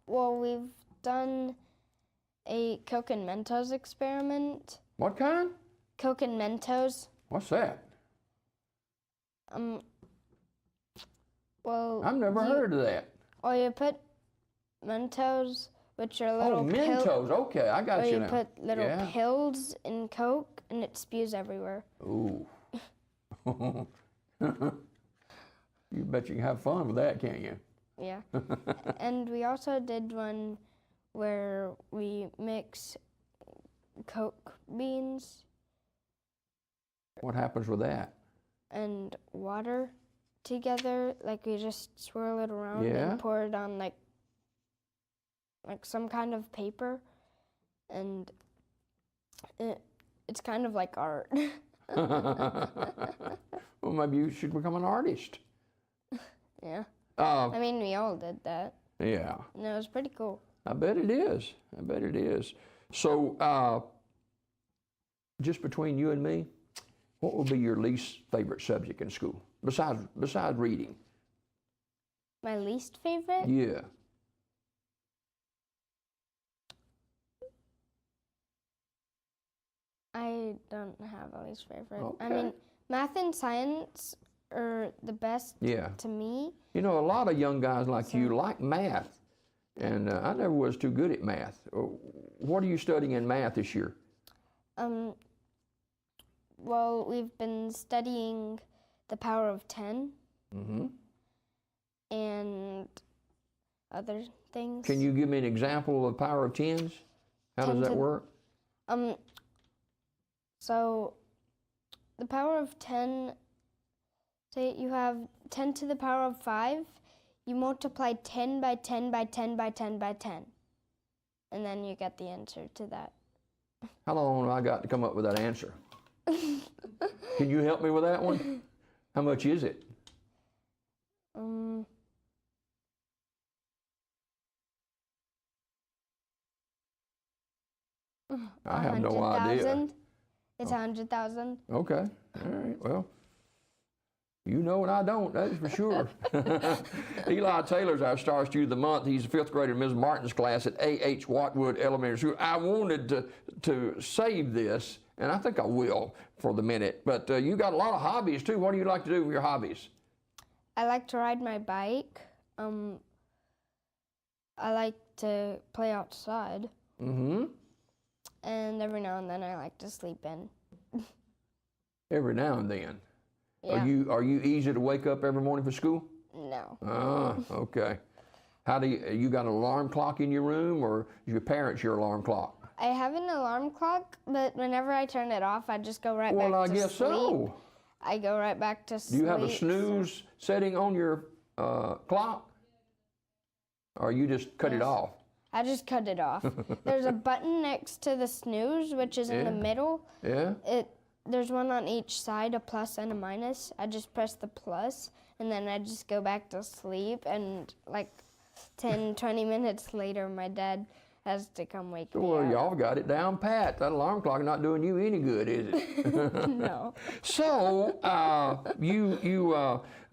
Well, we've done a Coke and Mentos experiment. What kind? Coke and Mentos. What's that? Well, I've never heard of that. Or you put Mentos, which are little Oh, Mentos. Okay, I got or you you now. put little Yeah. pills in Coke, and it spews everywhere. Ooh. You bet you can have fun with that, can't you? Yeah. And we also did one where we mix Coke beans What happens with that? and water together. Like we just swirl it around Yeah. and pour it on like some kind of paper, and it's kind of like art. Well, maybe you should become an artist. Yeah. Uh, I mean, we all did that, yeah, and it was pretty cool. I bet it is. I bet it is. So, just between you and me, what would be your least favorite subject in school besides reading? My least favorite? Yeah. I don't have a least favorite. I Okay. mean, math and science are the best Yeah. to me. You know, a lot of young guys like you like math, and I never was too good at math. What are you studying in math this year? Well, we've been studying the power of 10 Mm-hmm. and other things. Can you give me an example of the power of tens? How does 10 that to- work? So the power of 10, say you have 10 to the power of 5, you multiply 10 by 10 by 10 by 10 by 10, and then you get the answer to that. How long have I got to come up with that answer? Can you help me with that one? How much is it? I have no idea. 100,000. It's 100,000. Okay, all right, well, You know and I don't, that is for sure. Eli Taylor's our Star Student of the Month. He's a 5th grader in Ms. Martin's class at A.H. Watwood Elementary School. I wanted to save this, and I think I will for the minute, but you got a lot of hobbies too. What do you like to do with your hobbies? I like to ride my bike. I like to play outside. Mm-hmm. And every now and then I like to sleep in. Every now and then. Yeah. Are you easy to wake up every morning for school? No. Ah, okay. How do you got an alarm clock in your room, or is your parents your alarm clock? I have an alarm clock, but whenever I turn it off, I just go right back to sleep. Well, I guess so. I go right back to sleep. Do you have a snooze setting on your clock? Or you just cut it off? I just cut it off. There's a button next to the snooze, which is in the middle. Yeah? There's one on each side, a plus and a minus. I just press the plus, and then I just go back to sleep, and like 10, 20 minutes later, my dad has to come wake me Well, up. y'all got it down pat. That alarm clock not doing you any good, is it? No. So, you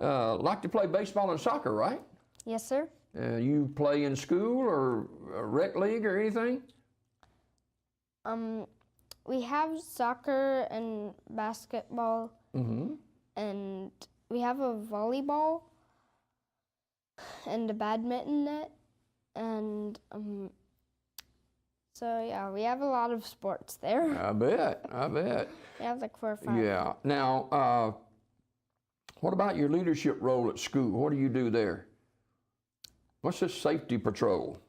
like to play baseball and soccer, right? Yes, sir. You play in school or a rec league or anything? We have soccer and basketball, Mm-hmm. and we have a volleyball and a badminton net, and so yeah, we have a lot of sports there. I bet. We have like 4 or 5. Yeah. Now, what about your leadership role at school? What do you do there? What's this safety patrol?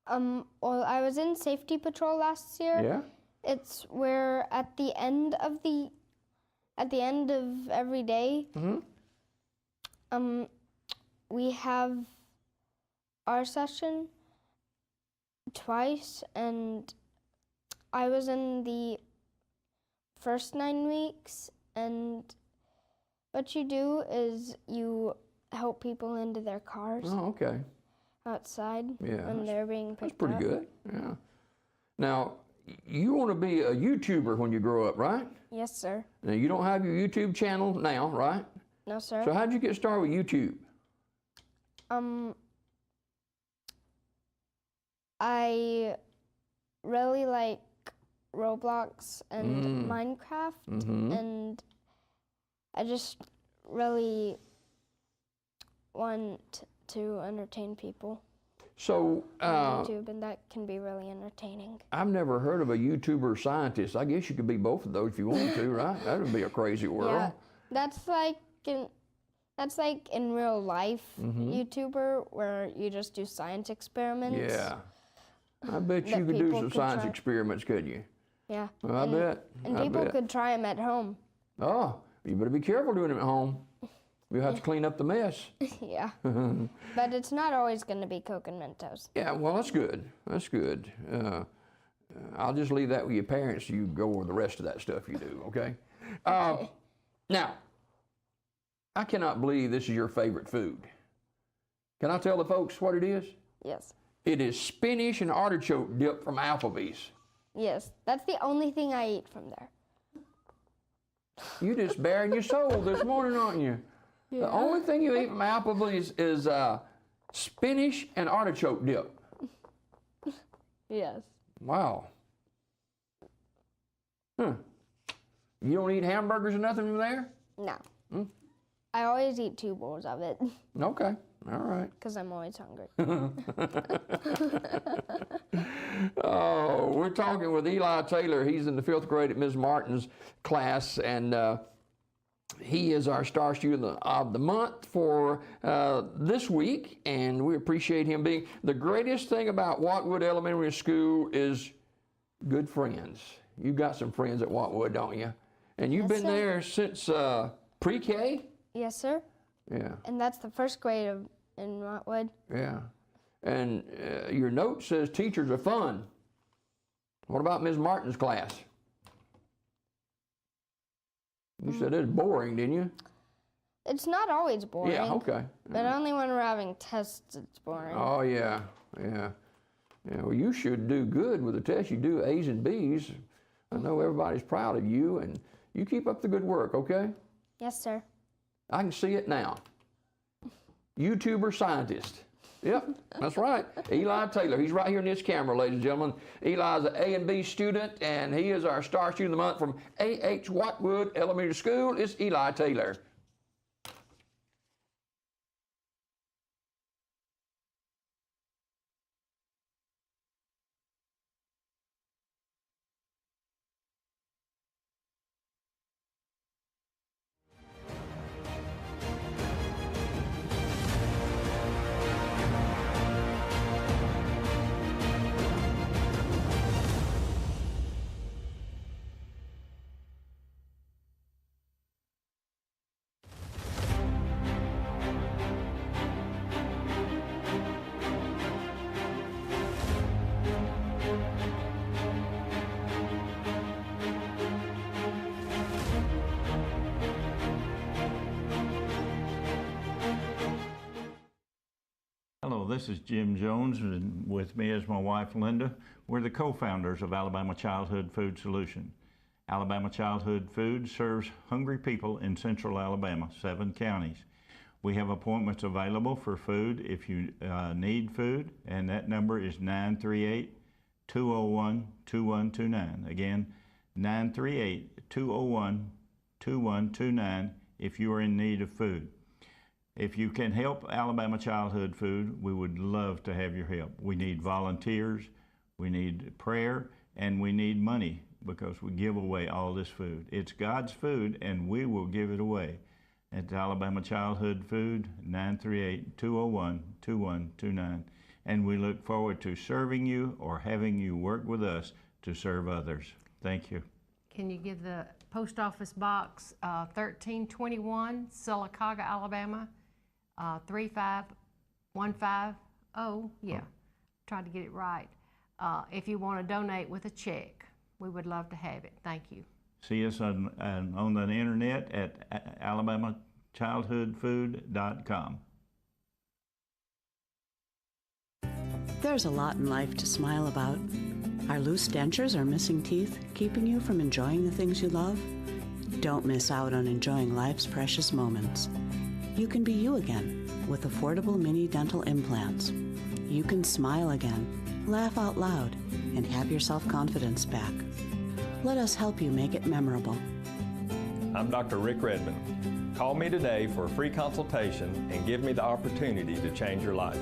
Well, I was in safety patrol last year. Yeah. It's where at the end of every day, we have our session twice, and I was in the first 9 weeks, and what you do is you help people into their cars Oh, okay. outside Yeah, when they're being That's picked pretty up. good. Yeah. Now, you want to be a YouTuber when you grow up, right? Yes, sir. Now, you don't have your YouTube channel now, right? No, sir. So how'd you get started with YouTube? I really like Roblox and Minecraft, and I just really want to entertain people So, on YouTube, and that can be really entertaining. I've never heard of a YouTuber scientist. I guess you could be both of those if you wanted to, right? That would be a crazy world. Yeah, that's like in real life YouTuber, where you just do science experiments. Yeah. I bet you That could do people some could science try. experiments, could you? Yeah. Well, I bet. And I people bet. could try them at home. Oh, you better be careful doing them at home. You'll have to clean up the mess. Yeah. But it's not always going to be Coke and Mentos. Yeah, well, that's good. That's good. I'll just leave that with your parents. You go over the rest of that stuff you do, okay? Now, I cannot believe this is your favorite food. Can I tell the folks what it is? Yes. It is spinach and artichoke dip from Applebee's. Yes. That's the only thing I eat from there. You just bearing your soul this morning, aren't you? Yeah. The only thing you eat from Applebee's is spinach and artichoke dip. Yes. Wow. Huh. You don't eat hamburgers or nothing from there? No. I always eat 2 bowls of it Okay. All right. because I'm always hungry. Oh, we're talking with Eli Taylor. He's in the 5th grade at Ms. Martin's class, and he is our Star Student of the Month for this week, and we appreciate him being. The greatest thing about Watwood Elementary School is good friends. You've got some friends at Watwood, don't you? And you've Yes, been sir. there since pre-K? Yes, sir. Yeah, And that's the 1st grade in Rockwood. yeah. And your note says teachers are fun. What about Ms. Martin's class? You said it's boring, didn't you? It's not always boring. Yeah, okay. But only when we're having tests, it's boring. Oh, yeah, yeah. Yeah, well, you should do good with the test. You do A's and B's. I know everybody's proud of you, and you keep up the good work, okay? Yes, sir. I can see it now. YouTuber scientist. Yep, that's right. Eli Taylor. He's right here in this camera, ladies and gentlemen. Eli's an A and B student, and he is our Star Student of the Month from A.H. Whitewood Elementary School. It's Eli Taylor. Hello, this is Jim Jones, and with me is my wife Linda. We're the co-founders of Alabama Childhood Food Solution. Alabama Childhood Food serves hungry people in central Alabama, 7 counties. We have appointments available for food if you need food, and that number is 938-201-2129. Again, 938-201-2129 if you are in need of food. If you can help Alabama Childhood Food, we would love to have your help. We need volunteers, we need prayer, and we need money because we give away all this food. It's God's food, and we will give it away. At Alabama Childhood Food, 938-201-2129. And we look forward to serving you or having you work with us to serve others. Thank you. Can you give the post office box 1321, Sylacauga, Alabama, 35150? Yeah, tried to get it right. If you want to donate with a check, we would love to have it. Thank you. See us on the internet at alabamachildhoodfood.com. There's a lot in life to smile about. Are loose dentures or missing teeth keeping you from enjoying the things you love? Don't miss out on enjoying life's precious moments. You can be you again with affordable mini dental implants. You can smile again, laugh out loud, and have your self-confidence back. Let us help you make it memorable. I'm Dr. Rick Redmond. Call me today for a free consultation and give me the opportunity to change your life.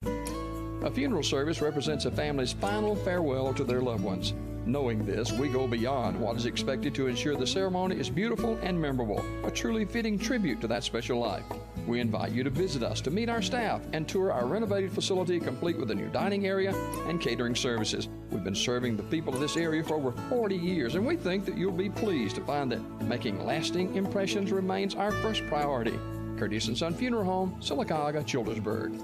A funeral service represents a family's final farewell to their loved ones. Knowing this, we go beyond what is expected to ensure the ceremony is beautiful and memorable, a truly fitting tribute to that special life. We invite you to visit us to meet our staff and tour our renovated facility complete with a new dining area and catering services. We've been serving the people of this area for over 40 years, and we think that you'll be pleased to find that making lasting impressions remains our first priority. Curtis & Son Funeral Home, Sylacauga, Childersburg.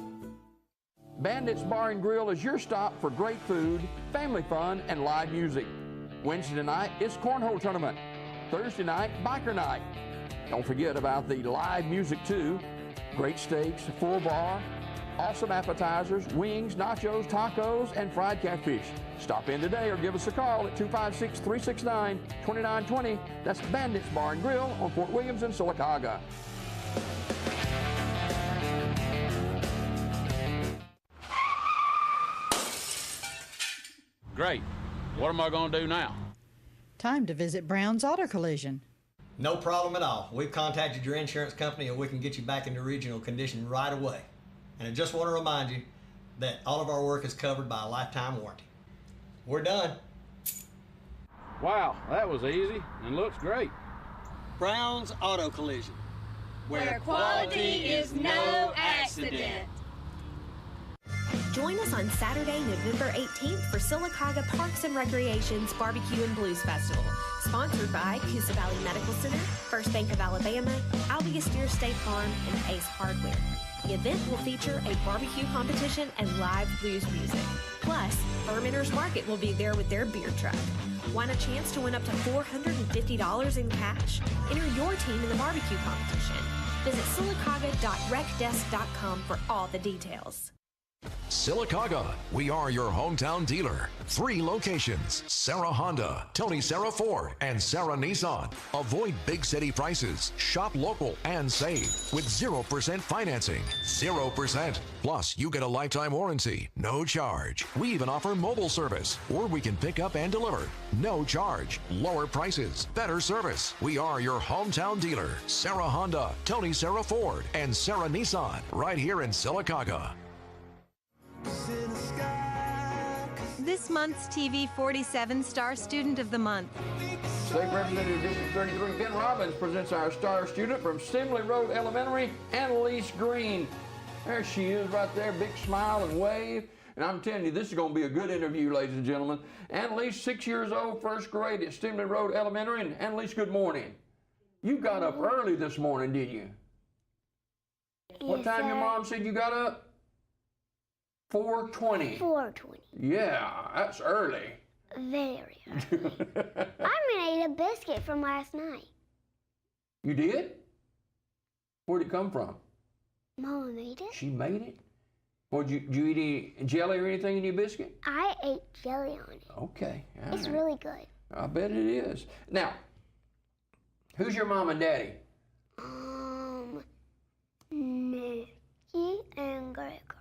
Bandits Bar and Grill is your stop for great food, family fun, and live music. Wednesday night is Cornhole Tournament. Thursday night, Biker Night. Don't forget about the live music too. Great steaks, full bar, awesome appetizers, wings, nachos, tacos, and fried catfish. Stop in today or give us a call at 256-369-2920. That's Bandits Bar and Grill on Fort Williams in Sylacauga. Great. What am I going to do now? Time to visit Brown's Auto Collision. No problem at all. We've contacted your insurance company and we can get you back into original condition right away. And I just want to remind you that all of our work is covered by a lifetime warranty. We're done. Wow, that was easy and looks great. Brown's Auto Collision. Where quality is no accident. Join us on Saturday, November 18th for Sylacauga Parks and Recreation's Barbecue and Blues Festival, sponsored by Coosa Valley Medical Center, First Bank of Alabama, Albia Steer State Farm, and Ace Hardware. The event will feature a barbecue competition and live blues music. Plus, Fermenters Market will be there with their beer truck. Want a chance to win up to $450 in cash? Enter your team in the barbecue competition. Visit sylacauga.recdesk.com for all the details. Sylacauga, we are your hometown dealer. 3 locations, Sarah Honda, Tony Sarah Ford, and Sarah Nissan. Avoid big city prices, shop local, and save with 0% financing. 0%. Plus, you get a lifetime warranty, no charge. We even offer mobile service, or we can pick up and deliver. No charge, lower prices, better service. We are your hometown dealer. Sarah Honda, Tony Sarah Ford, and Sarah Nissan, right here in Sylacauga. This month's TV47 Star Student of the Month. State Representative District 33, Ben Robbins, presents our star student from Stimley Road Elementary, Annalise Green. There she is right there, big smile and wave. And I'm telling you, this is going to be a good interview, ladies and gentlemen. Annalise, 6 years old, first grade at Stimley Road Elementary. And Annalise, good morning. You got up early this morning, did you? What time your mom said you got up? 4:20. 4:20. Yeah, that's early. Very early. I made a biscuit from last night. You did? Where'd it come from? Mama made it. She made it? Well, did you eat any jelly or anything in your biscuit? I ate jelly on it. Okay. It's right. really good. I bet it is. Now, who's your mom and daddy? Nikki and Gregory.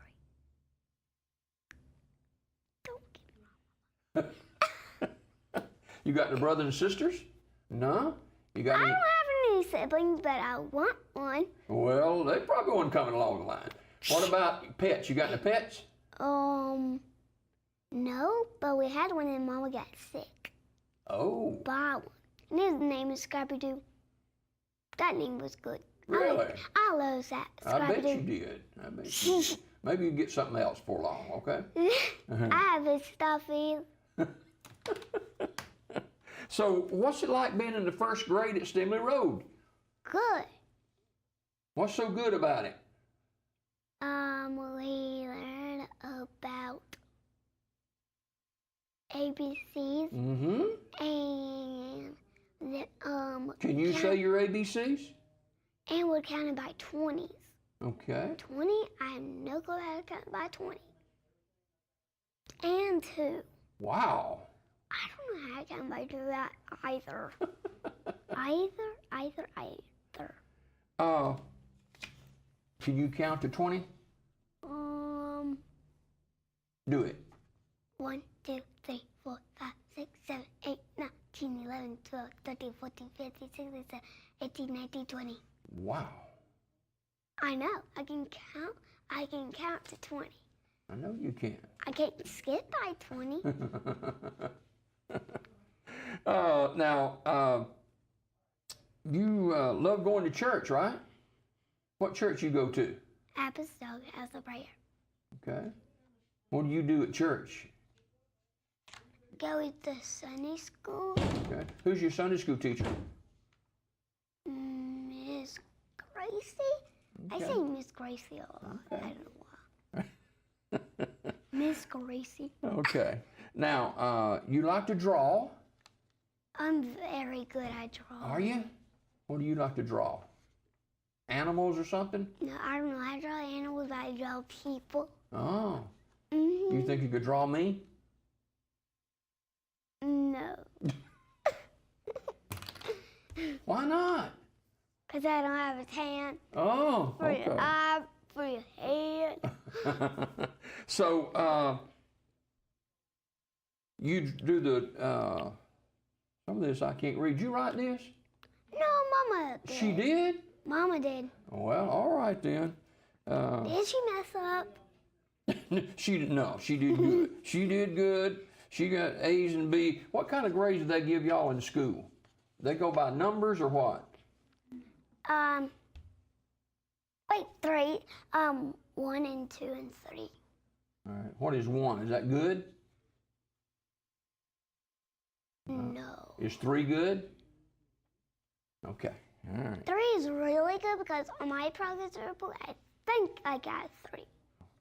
You got any brothers and sisters? No? You got I any? don't have any siblings, but I want one. Well, they probably one coming along the line. What about pets? You got any pets? No, but we had one and Mama got sick. Oh. Buy one. And his name is Scrappy-Doo. That name was good. Really? I love that. I bet you did. I bet you did. Maybe you can get something else for long, okay? I have his stuffy. So, what's it like being in the first grade at Stimley Road? Good. What's so good about it? We learn about ABCs. Mm-hmm. And the, Can you say your ABCs? And we're counting by 20s. Okay. 20, I have no clue how to count by 20. And 2. Wow. I don't know how to count by 2 either. either. Can you count to 20? Do it. 1, 2, 3, 4, 5, 6, 7, 8, 9, 10, 11, 12, 13, 14, 15, 16, 17, 18, 19, 20. Wow. I know. I can count. I can count to 20. I know you can. I can't skip by 20. Now, you love going to church, right? What church you go to? Apostolic as a prayer. Okay. What do you do at church? Go to Sunday school. Okay. Who's your Sunday school teacher? Miss Gracie. Okay. I say Miss Gracie a lot. Okay. I don't know why. Miss Gracie. Okay. Now, you like to draw? I'm very good at drawing. Are you? What do you like to draw? Animals or something? No, I don't know how to draw animals, but I draw people. Oh. Mm-hmm. You think you could draw me? No. Why not? Because I don't have a tan. Oh, For okay. your eye, for your head. So, you do the, some of this I can't read. You write this? No, Mama did. She did? Mama did. Well, all right then. Did she mess up? She did good. She did good. She got A's and B's. What kind of grades do they give y'all in school? They go by numbers or what? Wait, 3. 1 and 2 and 3. All right. What is 1? Is that good? No. Is 3 good? Okay. All right. 3 is really good because on my progress report, I think I got 3.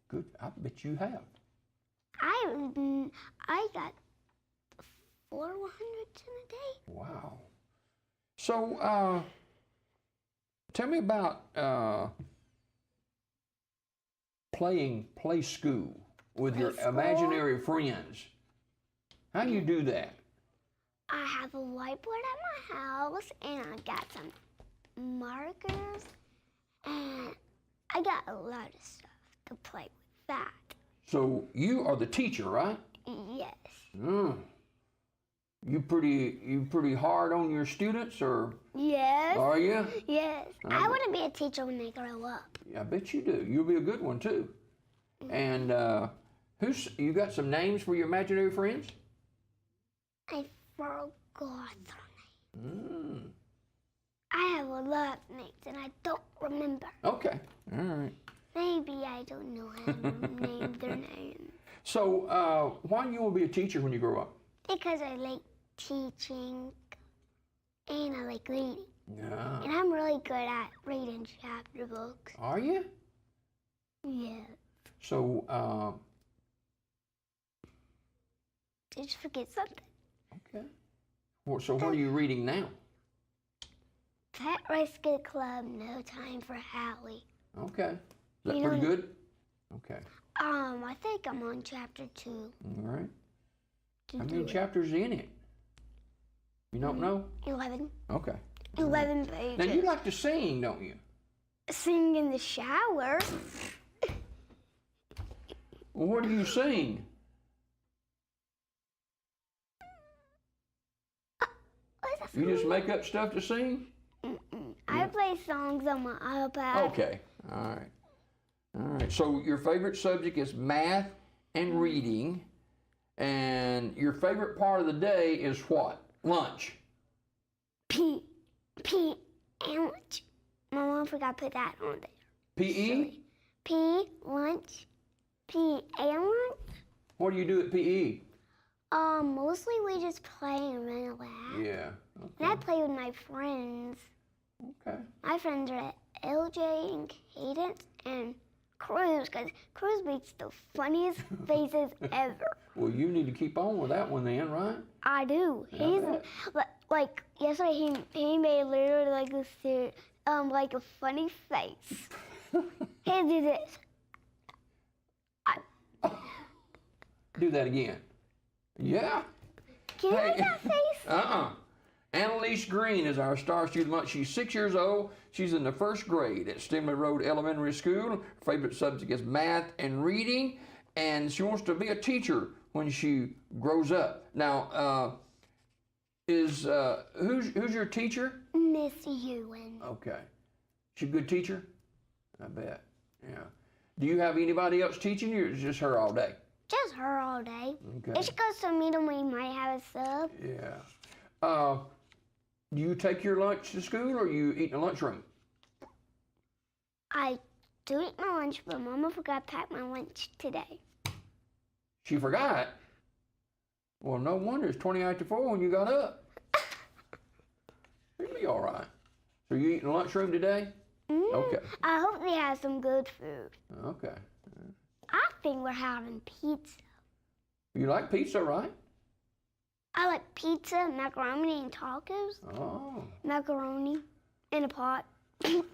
Good. I bet you have. I got 400s in a day. Wow. So, tell me about play school. with your Play imaginary friends. How do you do that? I have a whiteboard at my house, and I got some markers, and I got a lot of stuff to play with that. So you are the teacher, right? Yes. You pretty hard on your students, or? Yes. Are you? Yes. I want to be a teacher when I grow up. I bet you do. You'll be a good one too. And you got some names for your imaginary friends? I forgot their name. I have a lot of names and I don't remember. Okay. All right. Maybe I don't know how to name their names. So why do you want to be a teacher when you grow up? Because I like teaching and I like reading. Yeah. And I'm really good at reading chapter books. Are you? Yeah. So, Did you forget something? okay. Well, so what are you reading now? Pet Rescue Club, No Time for Hallie. Okay. Is that You pretty know- good? Okay. I think I'm on chapter 2. All right. To How do many it. chapters in it? You don't know? 11. Okay. 11 pages. Now you like to sing, don't you? Sing in the shower. Well, what do you sing? You just make up stuff to sing? I play songs on my iPad. Okay. All right. All right. So your favorite subject is math and reading, and your favorite part of the day is what? Lunch. P and lunch. My mom forgot to put that on there. PE? P, lunch. P and lunch. What do you do at PE? Mostly we just play and run around. Yeah. And I play with my friends. Okay. My friends are LJ and Cadence and Cruz, because Cruz makes the funniest faces ever. Well, you need to keep on with that one then, right? I do. I He's bet. like yesterday he made literally like a funny face. He did this. Do that again. Yeah. Can you make that face? Annalise Green is our star student. She's 6 years old. She's in the first grade at Stimley Road Elementary School. Her favorite subject is math and reading, and she wants to be a teacher when she grows up. Now, who's your teacher? Miss Ewan. Okay. She a good teacher? I bet. Yeah. Do you have anybody else teaching you, or is it just her all day? Just her all day. Okay. If she goes to a meeting, we might have a sub. Yeah. Do you take your lunch to school, or you eat in the lunchroom? I do eat my lunch, but Mama forgot to pack my lunch today. She forgot? Well, no wonder. It's 20 after 4 when you got up. You'll be all right. So you eat in the lunchroom today? Okay. I hope they have some good food. Okay. I think we're having pizza. You like pizza, right? I like pizza, macaroni, and tacos. Oh. Macaroni in a pot. Annalise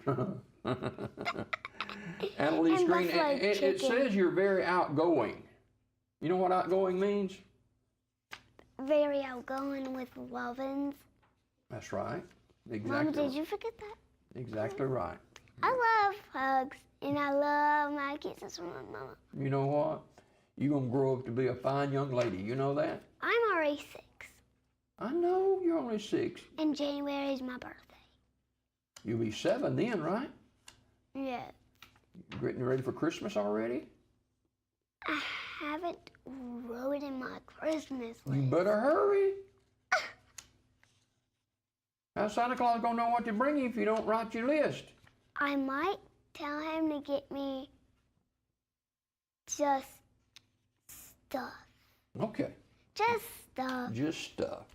And Green, buffalo it chicken. says you're very outgoing. You know what outgoing means? Very outgoing with lovins. That's right. Exactly. Mama, did you forget that? Exactly right. I love hugs, and I love my kisses from my mama. You know what? You're going to grow up to be a fine young lady. You know that? I'm already 6. I know. You're only 6. And January is my birthday. You'll be 7 then, right? Yeah. You getting ready for Christmas already? I haven't wrote in my Christmas list. You better hurry. How Santa Claus going to know what to bring you if you don't write your list? I might tell him to get me just stuff. Okay. Just stuff. Just stuff.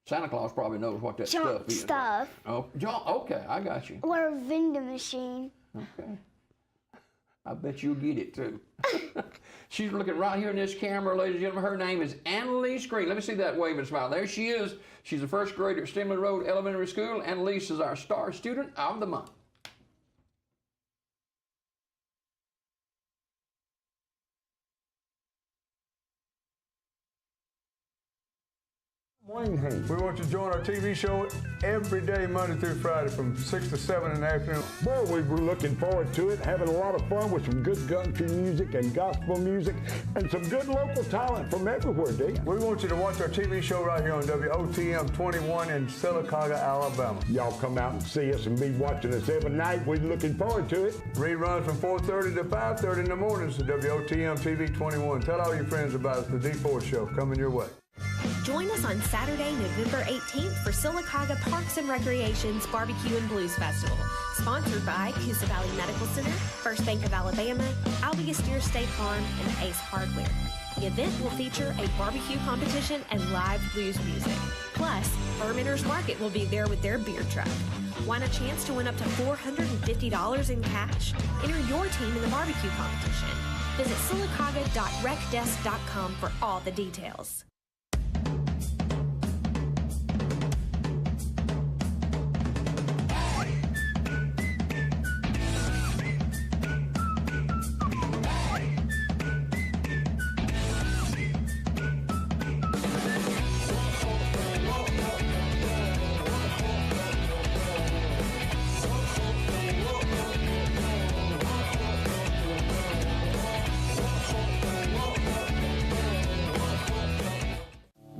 Santa Claus probably knows what that Junk stuff is. stuff. Oh, okay, I got you. Or a vending machine. Okay. I bet you'll get it too. She's looking right here in this camera, ladies and gentlemen. Her name is Annalise Green. Let me see that wave and smile. There she is. She's a first grader at Stimley Road Elementary School. Annalise is our star student of the month. Morning, hey. We want you to join our TV show every day, Monday through Friday, from 6 to 7 in the afternoon. Boy, we were looking forward to it, having a lot of fun with some good country music and gospel music and some good local talent from everywhere, Dick. We want you to watch our TV show right here on WOTM 21 in Sylacauga, Alabama. Y'all come out and see us and be watching us every night. We're looking forward to it. Reruns from 4:30 to 5:30 in the mornings to WOTM TV 21. Tell all your friends about us, the D4 show coming your way. Join us on Saturday, November 18th for Sylacauga Parks and Recreation's Barbecue and Blues Festival, sponsored by Coosa Valley Medical Center, First Bank of Alabama, Albia Steer State Farm, and Ace Hardware. The event will feature a barbecue competition and live blues music. Plus, Fermenter's Market will be there with their beer truck. Want a chance to win up to $450 in cash? Enter your team in the barbecue competition. Visit sylacauga.recdesk.com for all the details.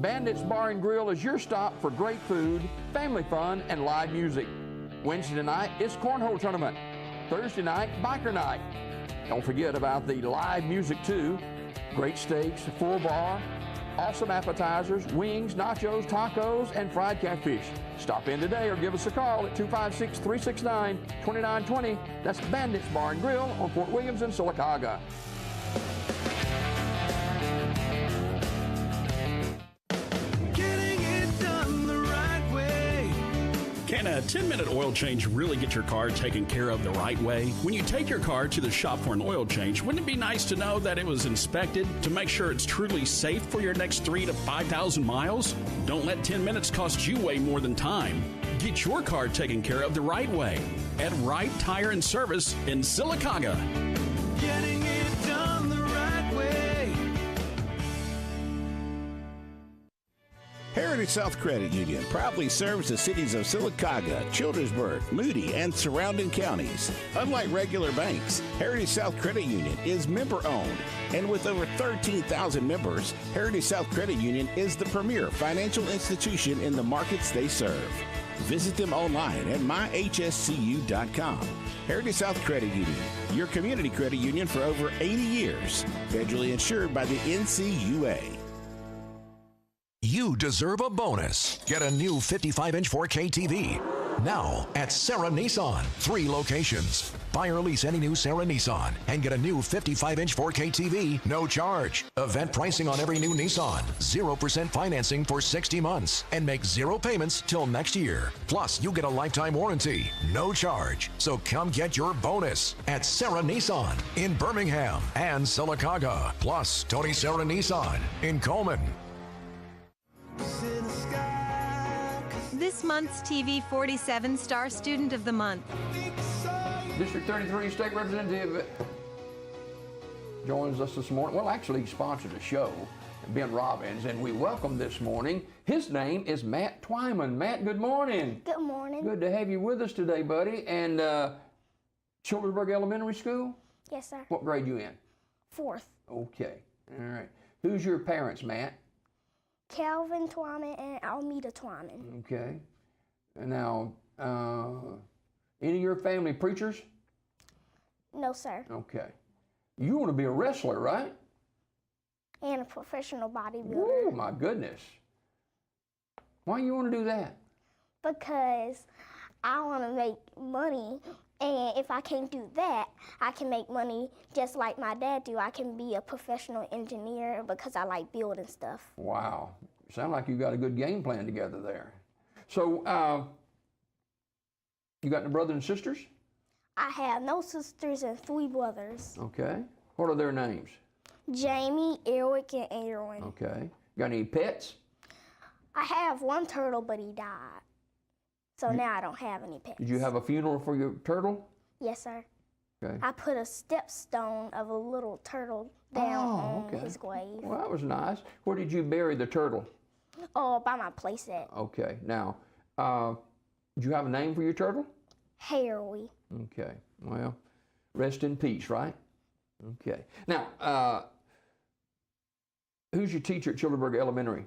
Bandits Bar and Grill is your stop for great food, family fun, and live music. Wednesday night is Cornhole Tournament. Thursday night, Biker Night. Don't forget about the live music too. Great steaks, full bar, awesome appetizers, wings, nachos, tacos, and fried catfish. Stop in today or give us a call at 256-369-2920. That's Bandits Bar and Grill on Fort Williams in Sylacauga. Can a 10-minute oil change really get your car taken care of the right way? When you take your car to the shop for an oil change, wouldn't it be nice to know that it was inspected to make sure it's truly safe for your next 3,000 to 5,000 miles? Don't let 10 minutes cost you way more than time. Get your car taken care of the right way at Wright Tire and Service in Sylacauga. Getting it done the right way. Heritage South Credit Union proudly serves the cities of Sylacauga, Childersburg, Moody, and surrounding counties. Unlike regular banks, Heritage South Credit Union is member-owned, and with over 13,000 members, Heritage South Credit Union is the premier financial institution in the markets they serve. Visit them online at myhscu.com. Heritage South Credit Union, your community credit union for over 80 years, federally insured by the NCUA. You deserve a bonus. Get a new 55-inch 4K TV. Now at Sarah Nissan. 3 locations. Buy or lease any new Sarah Nissan and get a new 55-inch 4K TV, no charge. Event pricing on every new Nissan. 0% financing for 60 months and make 0 payments till next year. Plus, you get a lifetime warranty, no charge. So come get your bonus at Sarah Nissan in Birmingham and Sylacauga. Plus, Tony Sarah Nissan in Coleman. This month's TV47 Star Student of the Month. District 33 State Representative joins us this morning. Well, actually, he sponsored a show, Ben Robbins, and we welcome this morning. His name is Matt Twyman. Matt, good morning. Good morning. Good to have you with us today, buddy. And Childersburg Elementary School? Yes, sir. What grade you in? 4th. Okay. All right. Who's your parents, Matt? Calvin Twyman and Almeda Twyman. Okay. And now, any of your family preachers? No, sir. Okay. You want to be a wrestler, right? And a professional bodybuilder. Oh, my goodness. Why you want to do that? Because I want to make money, and if I can't do that, I can make money just like my dad do. I can be a professional engineer because I like building stuff. Wow. Sound like you got a good game plan together there. So, you got any brothers and sisters? I have no sisters and 3 brothers. Okay. What are their names? Jamie, Eric, and Aaron. Okay. Got any pets? I have 1 turtle, but he died. So now I don't have any pets. Did you have a funeral for your turtle? Yes, sir. Okay. I put a stepstone of a little turtle down on his grave. Well, that was nice. Where did you bury the turtle? Oh, by my playset. Okay. Now, do you have a name for your turtle? Harry. Okay. Well, rest in peace, right? Okay. Now, who's your teacher at Childersburg Elementary?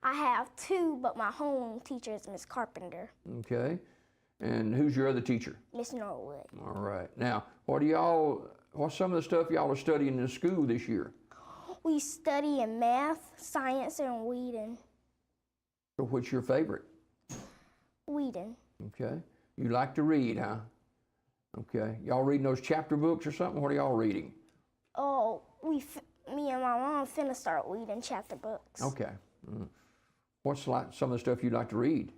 I have 2, but my home teacher is Miss Carpenter. Okay. And who's your other teacher? Miss Norwood. All right. Now, what's some of the stuff y'all are studying in school this year? We study in math, science, and reading. So what's your favorite? Reading. Okay. You like to read, huh? Okay. Y'all reading those chapter books or something? What are y'all reading? Oh, me and my mom finna start reading chapter books. Okay. What's like some of the stuff you like to read?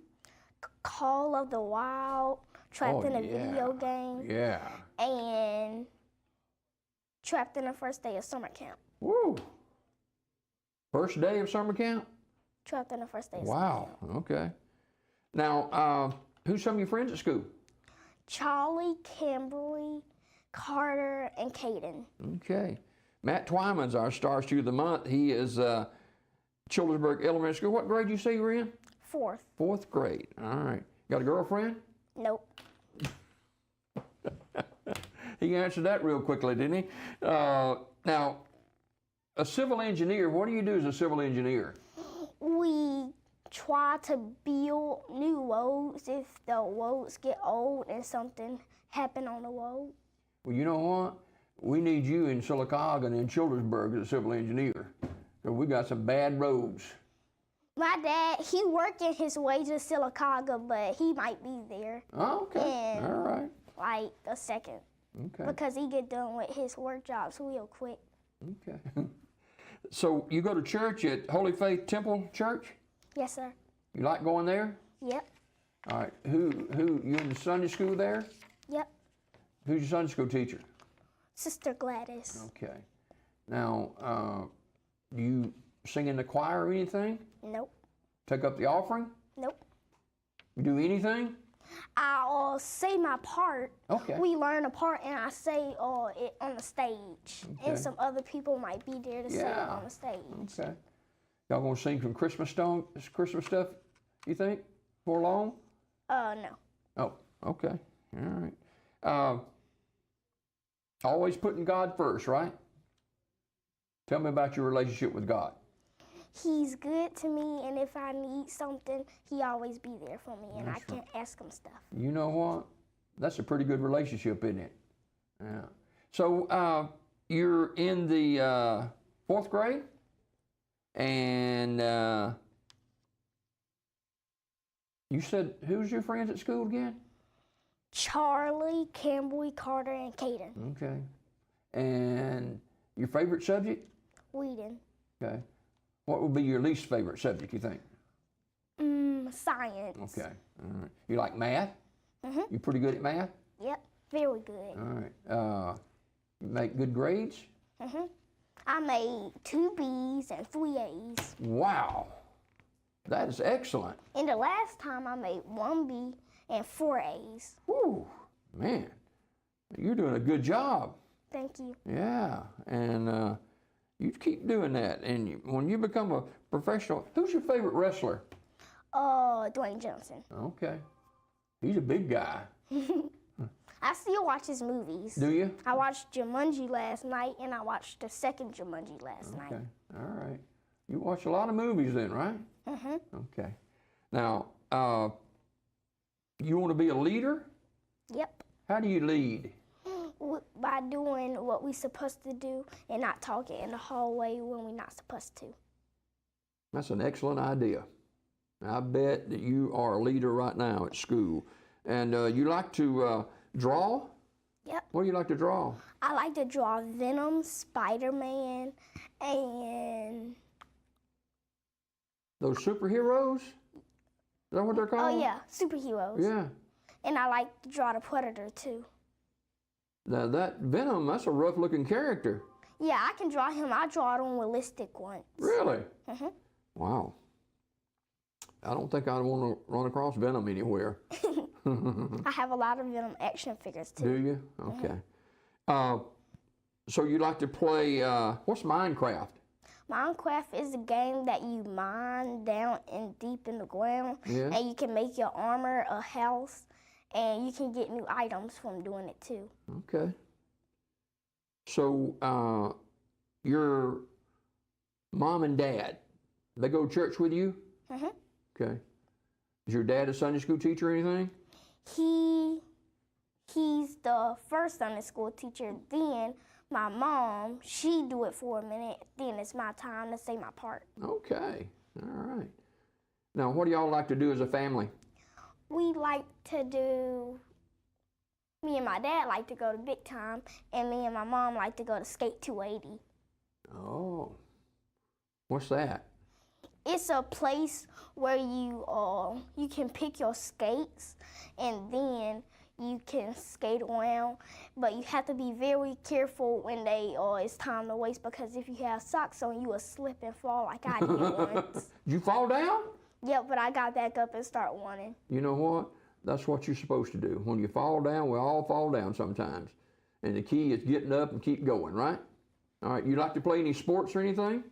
Call of the Wild, Trapped in a Video Game. Yeah. And Trapped in the First Day of Summer Camp. Woo! First day of summer camp? Trapped in the First Day of Summer Camp. Wow, okay. Now, who's some of your friends at school? Charlie, Kimberly, Carter, and Caden. Okay. Matt Twyman's our Star Student of the Month. He is Childersburg Elementary School. What grade did you say you were in? 4th. 4th grade. All right. Got a girlfriend? Nope. He answered that real quickly, didn't he? Now, a civil engineer, what do you do as a civil engineer? We try to build new roads if the roads get old and something happen on the road. Well, you know what? We need you in Sylacauga and in Childersburg as a civil engineer. Because we got some bad roads. My dad, he working his way to Sylacauga, but he might be there. Oh, okay. All right. Like a second. Okay. Because he get done with his work jobs real quick. Okay. So you go to church at Holy Faith Temple Church? Yes, sir. You like going there? Yep. All right. Who you in the Sunday school there? Yep. Who's your Sunday school teacher? Sister Gladys. Okay. Now, do you sing in the choir or anything? Nope. Take up the offering? Nope. You do anything? I'll say my part. Okay. We learn a part and I say it on the stage. Okay. And some other people might be there to say it on the stage. Okay. Y'all gonna sing some Christmas stuff, you think, for long? No. Oh, okay. All right. Always putting God first, right? Tell me about your relationship with God. He's good to me, and if I need something, he always be there for me, and I can ask him stuff. You know what? That's a pretty good relationship, isn't it? Yeah. So you're in the 4th grade, and you said, who's your friends at school again? Charlie, Kimberly, Carter, and Caden. Okay. And your favorite subject? Reading. Okay. What would be your least favorite subject, you think? Science. Okay. All right. You like math? Mm-hmm. You pretty good at math? Yep. Very good. All right. You make good grades? Mm-hmm. I made 2 B's and 3 A's. Wow. That is excellent. And the last time I made 1 B and 4 A's. Woo, man. You're doing a good job. Thank you. Yeah. And you keep doing that. And when you become a professional, who's your favorite wrestler? Dwayne Johnson. Okay. He's a big guy. I still watch his movies. Do you? I watched Jumanji last night, and I watched the second Jumanji last night. Okay. All right. You watch a lot of movies then, right? Mm-hmm. Okay. Now, you want to be a leader? Yep. How do you lead? By doing what we're supposed to do and not talking in the hallway when we're not supposed to. That's an excellent idea. I bet that you are a leader right now at school. And you like to draw? Yep. What do you like to draw? I like to draw Venom, Spider-Man, and... Those superheroes? Is that what they're called? Oh, yeah, superheroes. Yeah. And I like to draw the Predator, too. Now, that Venom, that's a rough-looking character. Yeah, I can draw him. I draw it on realistic ones. Really? Mm-hmm. Wow. I don't think I'd want to run across Venom anywhere. I have a lot of Venom action figures, too. Do you? Okay. So you like to play, what's Minecraft? Minecraft is a game that you mine down and deep in the ground, Yeah. and you can make your armor, a house, and you can get new items from doing it too. Okay. So, your mom and dad, they go to church with you? Mm-hmm. Okay. Is your dad a Sunday school teacher or anything? He's the first Sunday school teacher. Then my mom, she do it for a minute. Then it's my time to say my part. Okay. All right. Now, what do y'all like to do as a family? We like to do, me and my dad like to go to Big Time, and me and my mom like to go to Skate 280. Oh. What's that? It's a place where you can pick your skates, and then you can skate around, but you have to be very careful when it's time to race, because if you have socks on, you will slip and fall like I did once. Did you fall down? Yep, but I got back up and start running. You know what? That's what you're supposed to do. When you fall down, we all fall down sometimes. And the key is getting up and keep going, right? All right, you like to play any sports or anything?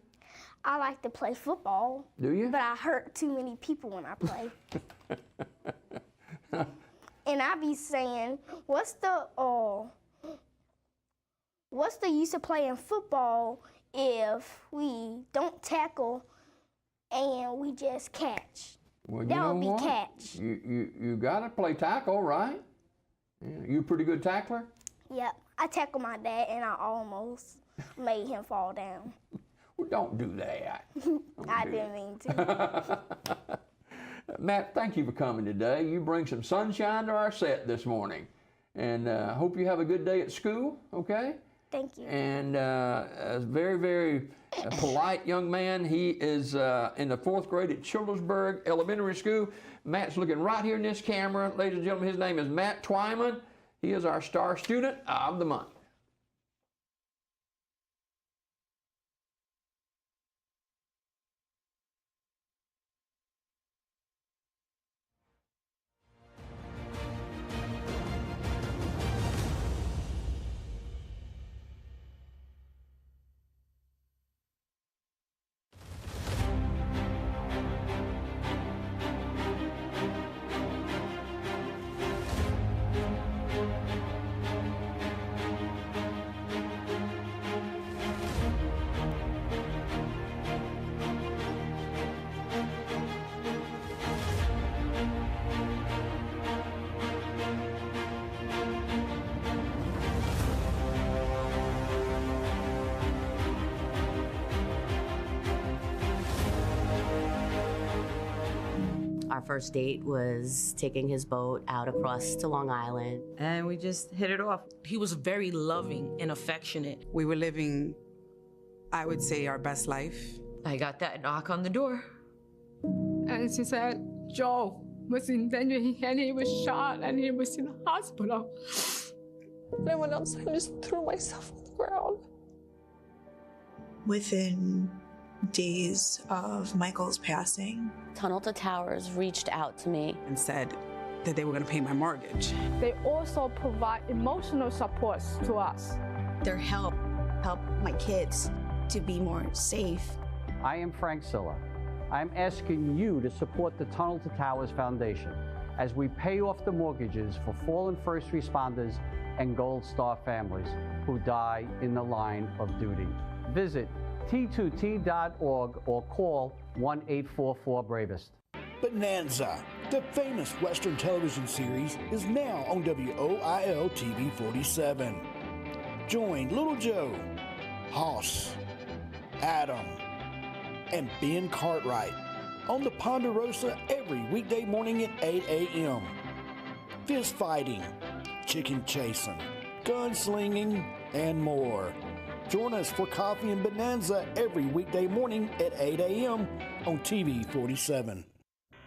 I like to play football. Do you? But I hurt too many people when I play. And I be saying, what's the use of playing football if we don't tackle and we just catch? Well, that you know would be what? catch. You got to play tackle, right? Yeah. You a pretty good tackler? Yep. I tackled my dad and I almost made him fall down. Well, don't do that. I didn't mean to. Matt, thank you for coming today. You bring some sunshine to our set this morning. And hope you have a good day at school, okay? Thank you. And a very, very polite young man. He is in the 4th grade at Childersburg Elementary School. Matt's looking right here in this camera. Ladies and gentlemen, his name is Matt Twyman. He is our star student of the month. Our first date was taking his boat out across to Long Island. And we just hit it off. He was very loving and affectionate. We were living, I would say, our best life. I got that knock on the door. And she said, Joe was in danger and he was shot and he was in the hospital. And I went outside and just threw myself on the ground. Within days of Michael's passing, Tunnel to Towers reached out to me and said that they were going to pay my mortgage. They also provide emotional support to us. Their help my kids to be more safe. I am Frank Silla. I'm asking you to support the Tunnel to Towers Foundation as we pay off the mortgages for fallen first responders and Gold Star families who die in the line of duty. Visit T2T.org or call 1-844-BRAVEST. Bonanza, the famous Western television series, is now on WOIL TV 47. Join Little Joe, Hoss, Adam, and Ben Cartwright on the Ponderosa every weekday morning at 8 a.m. Fist fighting, chicken chasing, gunslinging, and more. Join us for Coffee and Bonanza every weekday morning at 8 a.m. on TV 47.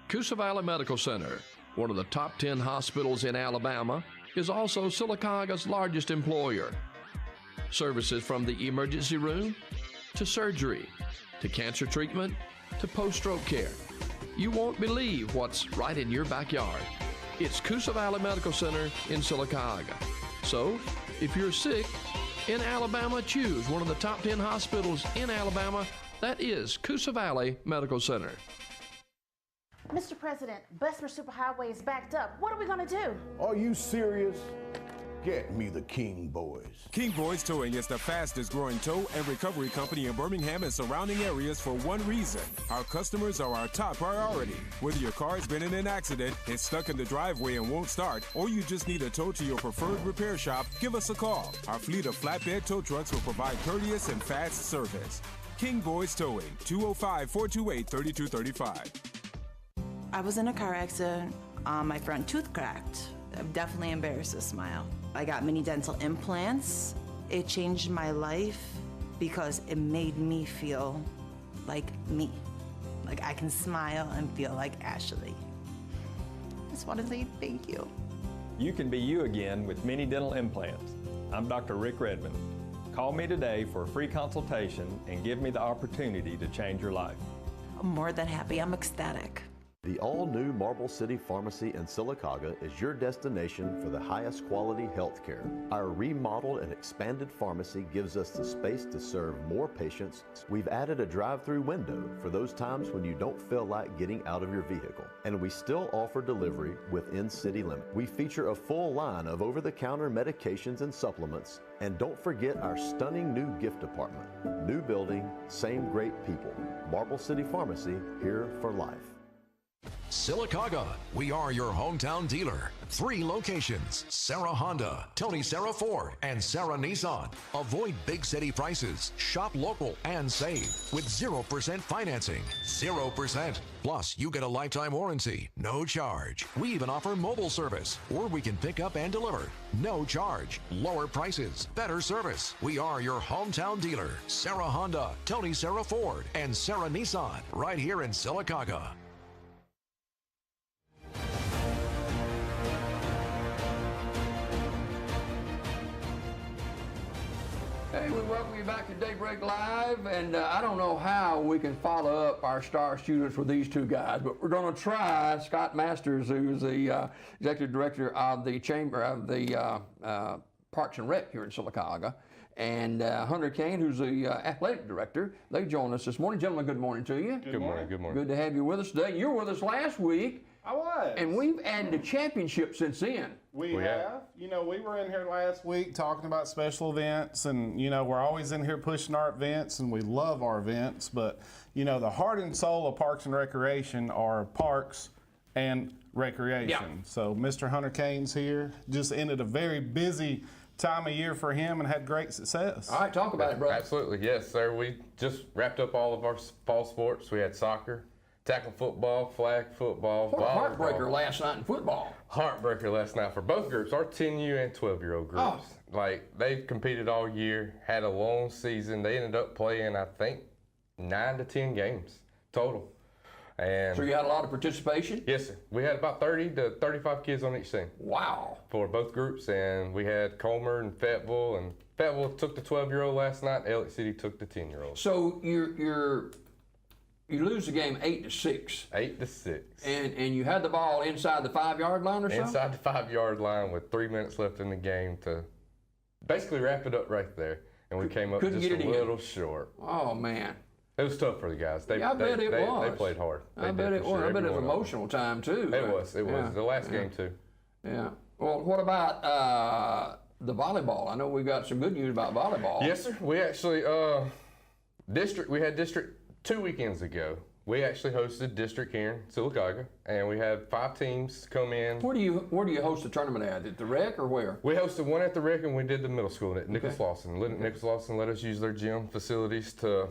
Coosa Valley Medical Center, one of the top 10 hospitals in Alabama, is also Sylacauga's largest employer. Services from the emergency room to surgery to cancer treatment to post-stroke care. You won't believe what's right in your backyard. It's Coosa Valley Medical Center in Sylacauga. So, if you're sick in Alabama, choose one of the top 10 hospitals in Alabama That is Coosa Valley Medical Center. Mr. President, Bessemer Superhighway is backed up. What are we going to do? Are you serious? Get me the King Boys. King Boys Towing is the fastest growing tow and recovery company in Birmingham and surrounding areas for one reason. Our customers are our top priority. Whether your car's been in an accident, is stuck in the driveway and won't start, or you just need a tow to your preferred repair shop, give us a call. Our fleet of flatbed tow trucks will provide courteous and fast service. King Boys Towing, 205-428-3235. I was in a car accident. My front tooth cracked. I'm definitely embarrassed to smile. I got mini dental implants. It changed my life because it made me feel like me. Like I can smile and feel like Ashley. I just want to say thank you. You can be you again with mini dental implants. I'm Dr. Rick Redmond. Call me today for a free consultation and give me the opportunity to change your life. I'm more than happy. I'm ecstatic. The all-new Marble City Pharmacy in Sylacauga is your destination for the highest quality health care. Our remodeled and expanded pharmacy gives us the space to serve more patients. We've added a drive-through window for those times when you don't feel like getting out of your vehicle. And we still offer delivery within city limits. We feature a full line of over-the-counter medications and supplements. And don't forget our stunning new gift department. New building, same great people. Marble City Pharmacy, here for life. Sylacauga, we are your hometown dealer. 3 locations, Sarah Honda, Tony Sarah Ford, and Sarah Nissan. Avoid big city prices, shop local, and save with 0% financing. 0%. Plus, you get a lifetime warranty, no charge. We even offer mobile service, or we can pick up and deliver. No charge, lower prices, better service. We are your hometown dealer. Sarah Honda, Tony Sarah Ford, and Sarah Nissan, right here in Sylacauga. Hey, we welcome you back to Daybreak Live, and I don't know how we can follow up our star students with these two guys, but we're going to try. Scott Masters, who's the executive director of the Chamber of the Parks and Rec here in Sylacauga, and Hunter Kane, who's the athletic director. They join us this morning. Gentlemen, good morning to you. Good morning. Good morning. Good to have you with us today. You were with us last week. I was. And we've added a championship since then. We have. You know, we were in here last week talking about special events, and, you know, we're always in here pushing our events, and we love our events. But, you know, the heart and soul of Parks and Recreation are parks and recreation. Yeah. So Mr. Hunter Kane's here. Just ended a very busy time of year for him and had great success. All right, talk about it, bro. Absolutely. Yes, sir. We just wrapped up all of our fall sports. We had soccer, tackle football, flag football, What a volleyball. heartbreaker last night in football. Heartbreaker last night for both groups, our 10U and 12-year-old groups. Oh. Like, they've competed all year, had a long season. They ended up playing, I think, 9 to 10 games total. And So you had a lot of participation? yes, sir. We had about 30 to 35 kids on each team. Wow. For both groups, and we had Comer and Fayetteville took the 12-year-old last night. Elliott City took the 10-year-old. So you lose the game 8-6. 8-6. And you had the ball inside the 5-yard line or something? Inside the 5-yard line with 3 minutes left in the game to basically wrap it up right there. And we came up Couldn't just get it a in. little short. Oh, man. It was tough for the guys. Yeah, I bet it was. They played hard. I bet it was. I bet it was an emotional time, too. It was. Yeah. The last game, too. Yeah. Well, what about the volleyball? I know we got some good news about volleyball. Yes, sir. We actually, we had district 2 weekends ago. We actually hosted district here in Sylacauga, and we had 5 teams come in. Where do you host the tournament at the rec or where? We hosted one at the rec, and we did the middle school at Nicholas Lawson. Nicholas Lawson let us use their gym facilities to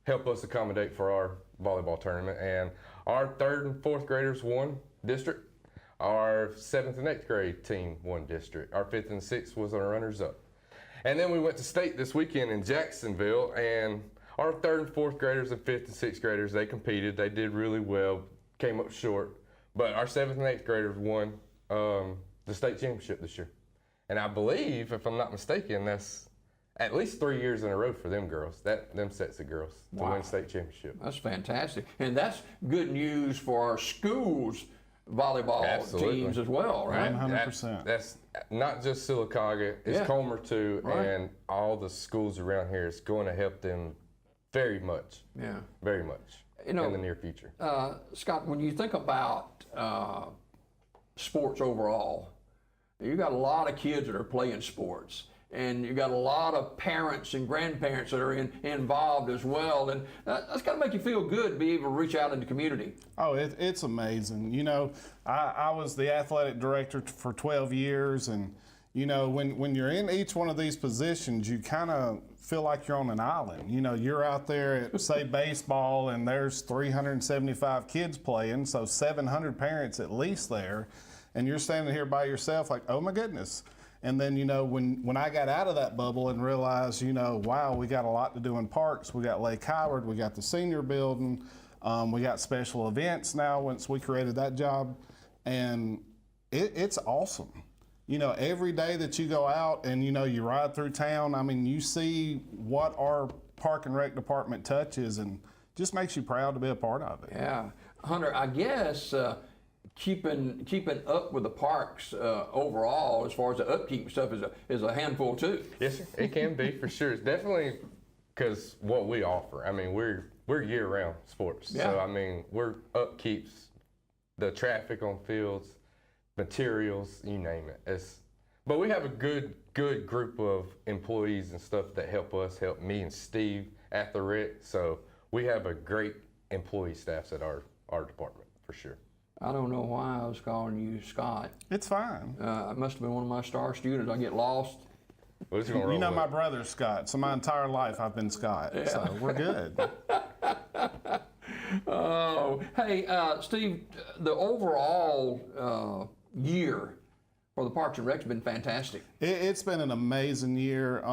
help us accommodate for our volleyball tournament. And our 3rd and 4th graders won district. Our 7th and 8th grade team won district. Our 5th and 6th was our runners-up. And then we went to state this weekend in Jacksonville, and our 3rd and 4th graders and 5th and 6th graders, they competed. They did really well, came up short. But our 7th and 8th graders won the state championship this year. And I believe, if I'm not mistaken, that's at least 3 years in a row for them girls, them sets of girls to win state championship. That's fantastic. And that's good news for our schools volleyball teams as well, right? 100%. That's not just Sylacauga, it's Comer too, Right. and all the schools around here. It's going to help them Very much. Yeah. Very much. You know, in the near future. Scott, when you think about sports overall, you got a lot of kids that are playing sports, and you got a lot of parents and grandparents that are involved as well, and that's got to make you feel good to be able to reach out in the community. Oh, it's amazing. You know, I was the athletic director for 12 years, and you know, when you're in each one of these positions, you kind of feel like you're on an island. You know, you're out there at, say, baseball, and there's 375 kids playing, so 700 parents at least there, and you're standing here by yourself like, oh my goodness. And then, you know, when I got out of that bubble and realized, you know, wow, we got a lot to do in parks. We got Lake Howard, we got the senior building, we got special events now once we created that job, and it's awesome. You know, every day that you go out and, you know, you ride through town, I mean, you see what our Park and Rec department touches, and just makes you proud to be a part of it. Yeah. Hunter, I guess keeping up with the parks overall, as far as the upkeep stuff, is a handful too. Yes, sir. It can be for sure. It's definitely because what we offer. I mean, we're year-round sports. Yeah. So I mean, we're upkeeps, the traffic on fields, materials, you name it. But we have a good group of employees and stuff that help me and Steve at the rec. So we have a great employee staff at our department for sure. I don't know why I was calling you Scott. It's fine. It must have been one of my star students. I get lost. Well, you know, my brother's Scott, so my entire life I've been Scott, Yeah. so we're good. Oh, hey, Steve, the overall year for the Parks and Rec's been fantastic. It's been an amazing year.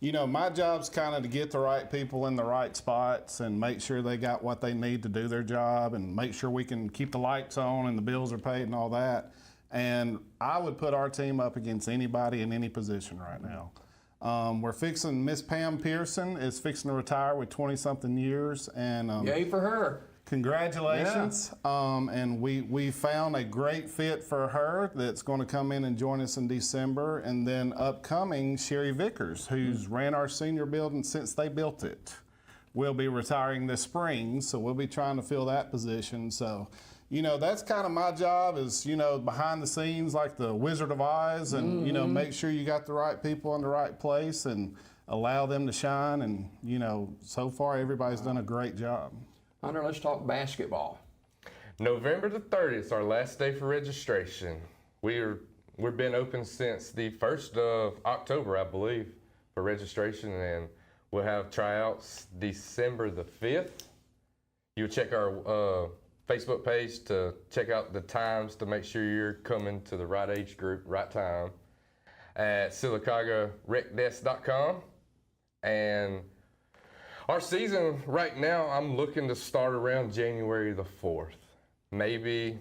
You know, my job's kind of to get the right people in the right spots and make sure they got what they need to do their job, and make sure we can keep the lights on and the bills are paid and all that. And I would put our team up against anybody in any position right now. We're fixing, Miss Pam Pearson is fixing to retire with 20-something years, and yay for her. Congratulations. Yeah. And we found a great fit for her that's going to come in and join us in December. And then upcoming, Sherry Vickers, who's ran our senior building since they built it, will be retiring this spring. So we'll be trying to fill that position. So, you know, that's kind of my job, is, you know, behind the scenes like the Wizard of Oz, and, you know, make sure you got the right people in the right place and allow them to shine. And, you know, so far everybody's done a great job. Hunter, let's talk basketball. November the 30th is our last day for registration. We've been open since the 1st of October, I believe, for registration, and we'll have tryouts December the 5th. You'll check our Facebook page to check out the times to make sure you're coming to the right age group, right time, at SilicagaRecDesk.com. And our season right now, I'm looking to start around January the 4th. Maybe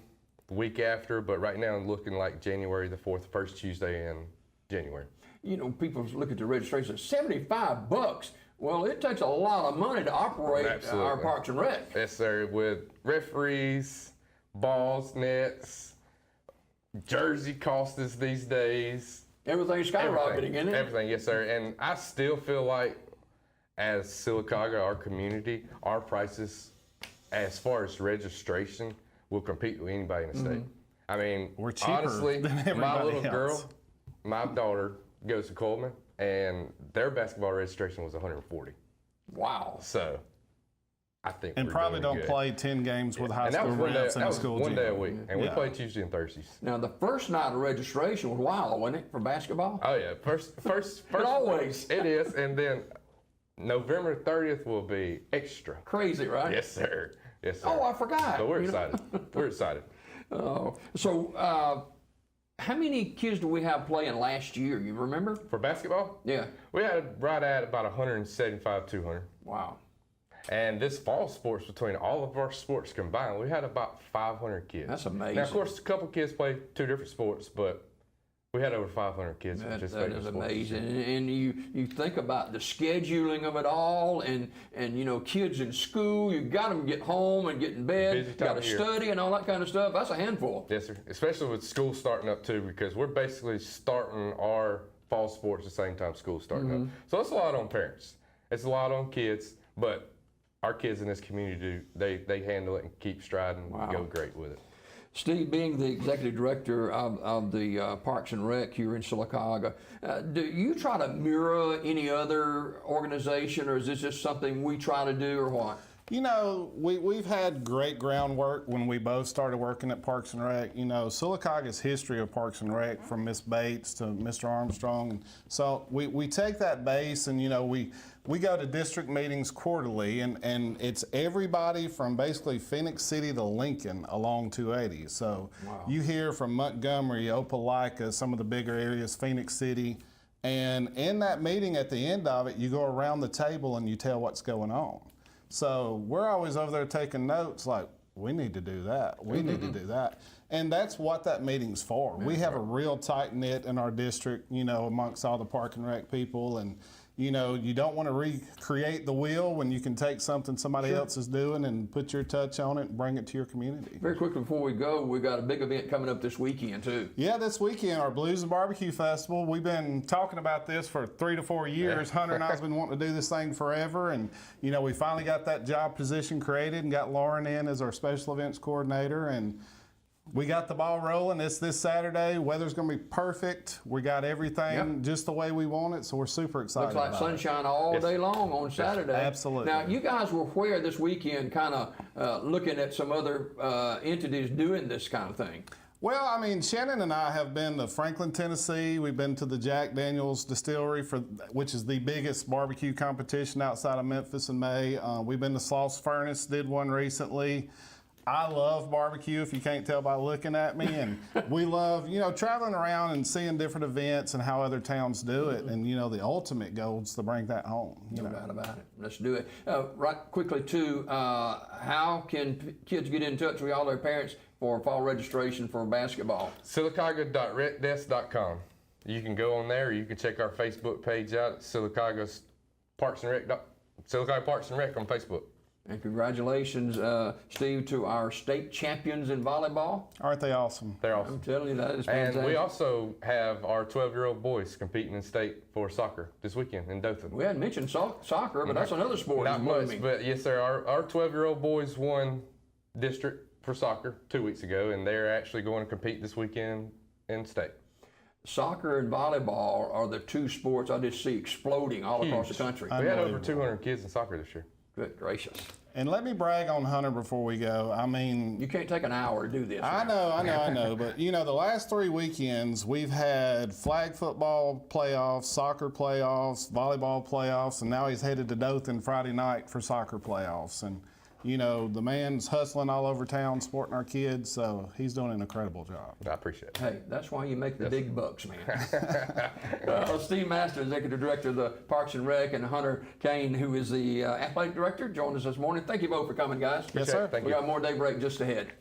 the week after, but right now I'm looking like January the 4th, first Tuesday in January. You know, people look at the registration, $75. Well, it takes a lot of money to operate our Parks and Rec. Yes, sir, with referees, balls, nets, jersey costs these days. Everything's skyrocketing, isn't it? Everything, yes, sir. And I still feel like, as Silicaga, our community, our prices, as far as registration, will compete with anybody in the state. I mean, we're cheaper honestly, than everybody my little else. girl, my daughter goes to Coleman, and their basketball registration was $140. Wow. So, I think and we're probably doing don't good. play 10 games with high And that school was one day, reps in that a was school one gym. day a week, and we Yeah. play Tuesday and Thursdays. Now, the first night of registration was wild, wasn't it, for basketball? Oh yeah, first. But always. It is, and then November 30th will be extra. Crazy, right? Yes, sir. Yes, sir. Oh, I forgot. So we're You know? excited. We're excited. Oh, so how many kids do we have playing last year? You remember? For basketball? Yeah. We had right at about 175, 200. Wow. And this fall sports, between all of our sports combined, we had about 500 kids. That's amazing. Now, of course, a couple kids play two different sports, but we had over 500 kids That participating is in sports. amazing. And you think about the scheduling of it all, and you know, kids in school, you got them get home and get in bed, Busy you time got to of year. study and all that kind of stuff. That's a handful. Yes, sir. Especially with school starting up too, because we're basically starting our fall sports the same time school's starting up. So it's a lot on parents. It's a lot on kids, But our kids in this community they handle it and keep striding and go great with it. Steve, being the executive director of the Parks and Rec here in Sylacauga, do you try to mirror any other organization, or is this just something we try to do, or what? You know, we've had great groundwork when we both started working at Parks and Rec. You know, Sylacauga's history of Parks and Rec, from Miss Bates to Mr. Armstrong. And so we take that base, and, you know, we go to district meetings quarterly, and it's everybody from basically Phoenix City to Lincoln along 280. So you hear from Montgomery, Opelika, some of the bigger areas, Phoenix City. And in that meeting, at the end of it, you go around the table and you tell what's going on. So we're always over there taking notes like, we need to do that, we need to do that. And that's what that meeting's for. We have a real tight knit in our district, you know, amongst all the Park and Rec people. And, you know, you don't want to recreate the wheel when you can take something somebody else is doing and put your touch on it and bring it to your community. Very quickly before we go, we've got a big event coming up this weekend too. Yeah, this weekend, our Blues and Barbecue Festival. We've been talking about this for 3 to 4 years. Hunter and I have been wanting to do this thing forever, and, you know, we finally got that job position created and got Lauren in as our special events coordinator, and we got the ball rolling. It's this Saturday. Weather's going to be perfect. We got everything just the way we want it, so we're super excited. Looks like sunshine all day long on Saturday. Absolutely. Now, you guys were where this weekend, kind of looking at some other entities doing this kind of thing? Well, I mean, Shannon and I have been to Franklin, Tennessee. We've been to the Jack Daniel's Distillery, which is the biggest barbecue competition outside of Memphis in May. We've been to Sloss Furnace, did one recently. I love barbecue, if you can't tell by looking at me, and we love, you know, traveling around and seeing different events and how other towns do it, and, you know, the ultimate goal is to bring that home. No doubt about it. Let's do it. Right quickly, too, how can kids get in touch with all their parents for fall registration for basketball? Sylacauga.retdesk.com. You can go on there, or you can check our Facebook page out at Sylacauga's Parks and Rec, Sylacauga Parks and Rec on Facebook. And congratulations, Steve, to our state champions in volleyball. Aren't they awesome? They're awesome. I'm telling you, that is fantastic. And we also have our 12-year-old boys competing in state for soccer this weekend in Dothan. We hadn't mentioned soccer, but that's another sport. Not much, but yes, sir. Our 12-year-old boys won district for soccer 2 weeks ago, and they're actually going to compete this weekend in state. Soccer and volleyball are the two sports I just see exploding all across the country. We had over 200 kids in soccer this year. Good gracious. And let me brag on Hunter before we go. I mean, you can't take an hour to do this. I know. But, you know, the last 3 weekends, we've had flag football playoffs, soccer playoffs, volleyball playoffs, and now he's headed to Dothan Friday night for soccer playoffs. And, you know, the man's hustling all over town, supporting our kids, so he's doing an incredible job. I appreciate it. Hey, that's why you make the big bucks, man. Steve Master, Executive Director of the Parks and Rec, and Hunter Kane, who is the Athletic Director, joined us this morning. Thank you both for coming, guys. Yes, sir. We got more Daybreak just ahead.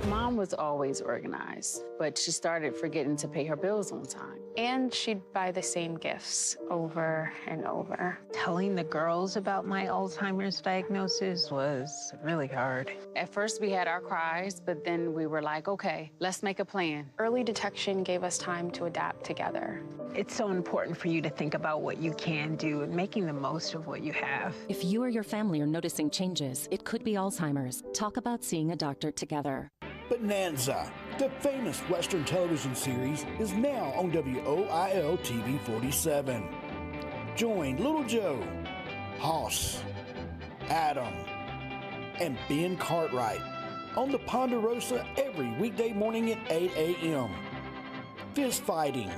Mom was always organized, but she started forgetting to pay her bills on time. And she'd buy the same gifts over and over. Telling the girls about my Alzheimer's diagnosis was really hard. At first we had our cries, but then we were like, okay, let's make a plan. Early detection gave us time to adapt together. It's so important for you to think about what you can do and making the most of what you have. If you or your family are noticing changes, it could be Alzheimer's. Talk about seeing a doctor together. Bonanza, the famous Western television series, is now on WOIL TV47. Join Little Joe, Hoss, Adam, and Ben Cartwright on the Ponderosa every weekday morning at 8 a.m. Fist fighting,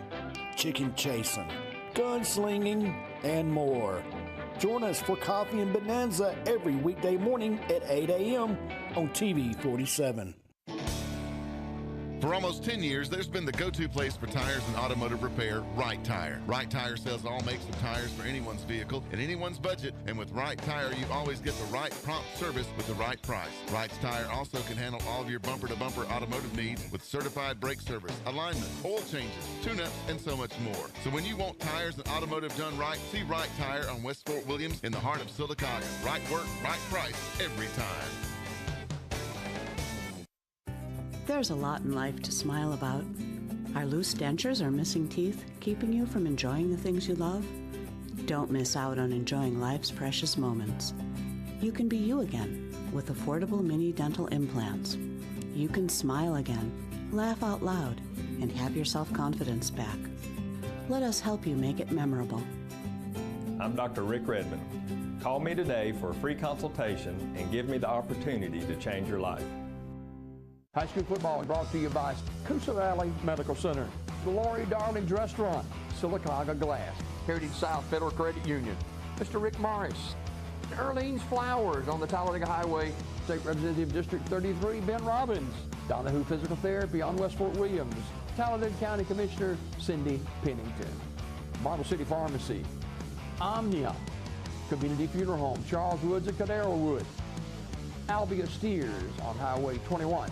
chicken chasing, gunslinging, and more. Join us for Coffee and Bonanza every weekday morning at 8 a.m. on TV 47. For almost 10 years, there's been the go-to place for tires and automotive repair, Right Tire. Right Tire sells all makes of tires for anyone's vehicle and anyone's budget, and with Right Tire, you always get the right prompt service with the right price. Right Tire also can handle all of your bumper-to-bumper automotive needs with certified brake service, alignment, oil changes, tune-ups, and so much more. So when you want tires and automotive done right, see Right Tire on West Fort Williams in the heart of Sylacauga. Right work, right price, every time. There's a lot in life to smile about. Are loose dentures or missing teeth keeping you from enjoying the things you love? Don't miss out on enjoying life's precious moments. You can be you again with affordable mini dental implants. You can smile again, laugh out loud, and have your self-confidence back. Let us help you make it memorable. I'm Dr. Rick Redmond. Call me today for a free consultation and give me the opportunity to change your life. High school football is brought to you by Coosa Valley Medical Center, Glory Darling's Restaurant, Sylacauga Glass, Heritage South Federal Credit Union, Mr. Rick Morris, Earlene's Flowers on the Talladega Highway, State Representative District 33, Ben Robbins, Donahue Physical Therapy on West Fort Williams, Talladega County Commissioner Cindy Pennington, Model City Pharmacy, Omnia, Community Funeral Home, Charles Woods and Cadero Wood, Albia Steers on Highway 21.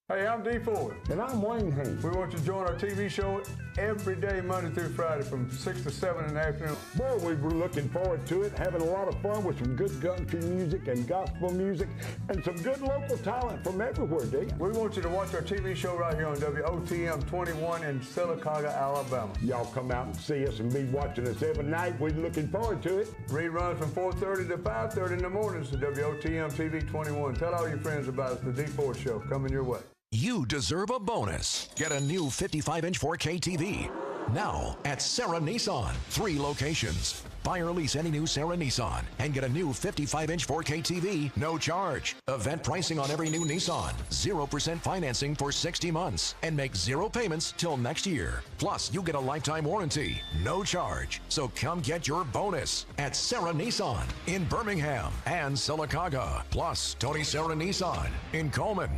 Hey, I'm D. Ford. And I'm Wayne Hayes. We want you to join our TV show every day, Monday through Friday, from 6 to 7 in the afternoon. Boy, we were looking forward to it, having a lot of fun with some good country music and gospel music and some good local talent from everywhere, D. We want you to watch our TV show right here on WOTM 21 in Sylacauga, Alabama. Y'all come out and see us and be watching us every night. We're looking forward to it. Reruns from 4:30 to 5:30 in the mornings to WOTM TV 21. Tell all your friends about us, the D. Ford Show, coming your way. You deserve a bonus. Get a new 55-inch 4K TV. Now at Sarah Nissan. 3 locations. Buy or lease any new Sarah Nissan and get a new 55-inch 4K TV, no charge. Event pricing on every new Nissan. 0% financing for 60 months and make 0 payments till next year. Plus, you get a lifetime warranty, no charge. So come get your bonus at Sarah Nissan in Birmingham and Sylacauga. Plus, Tony Sarah Nissan in Coleman.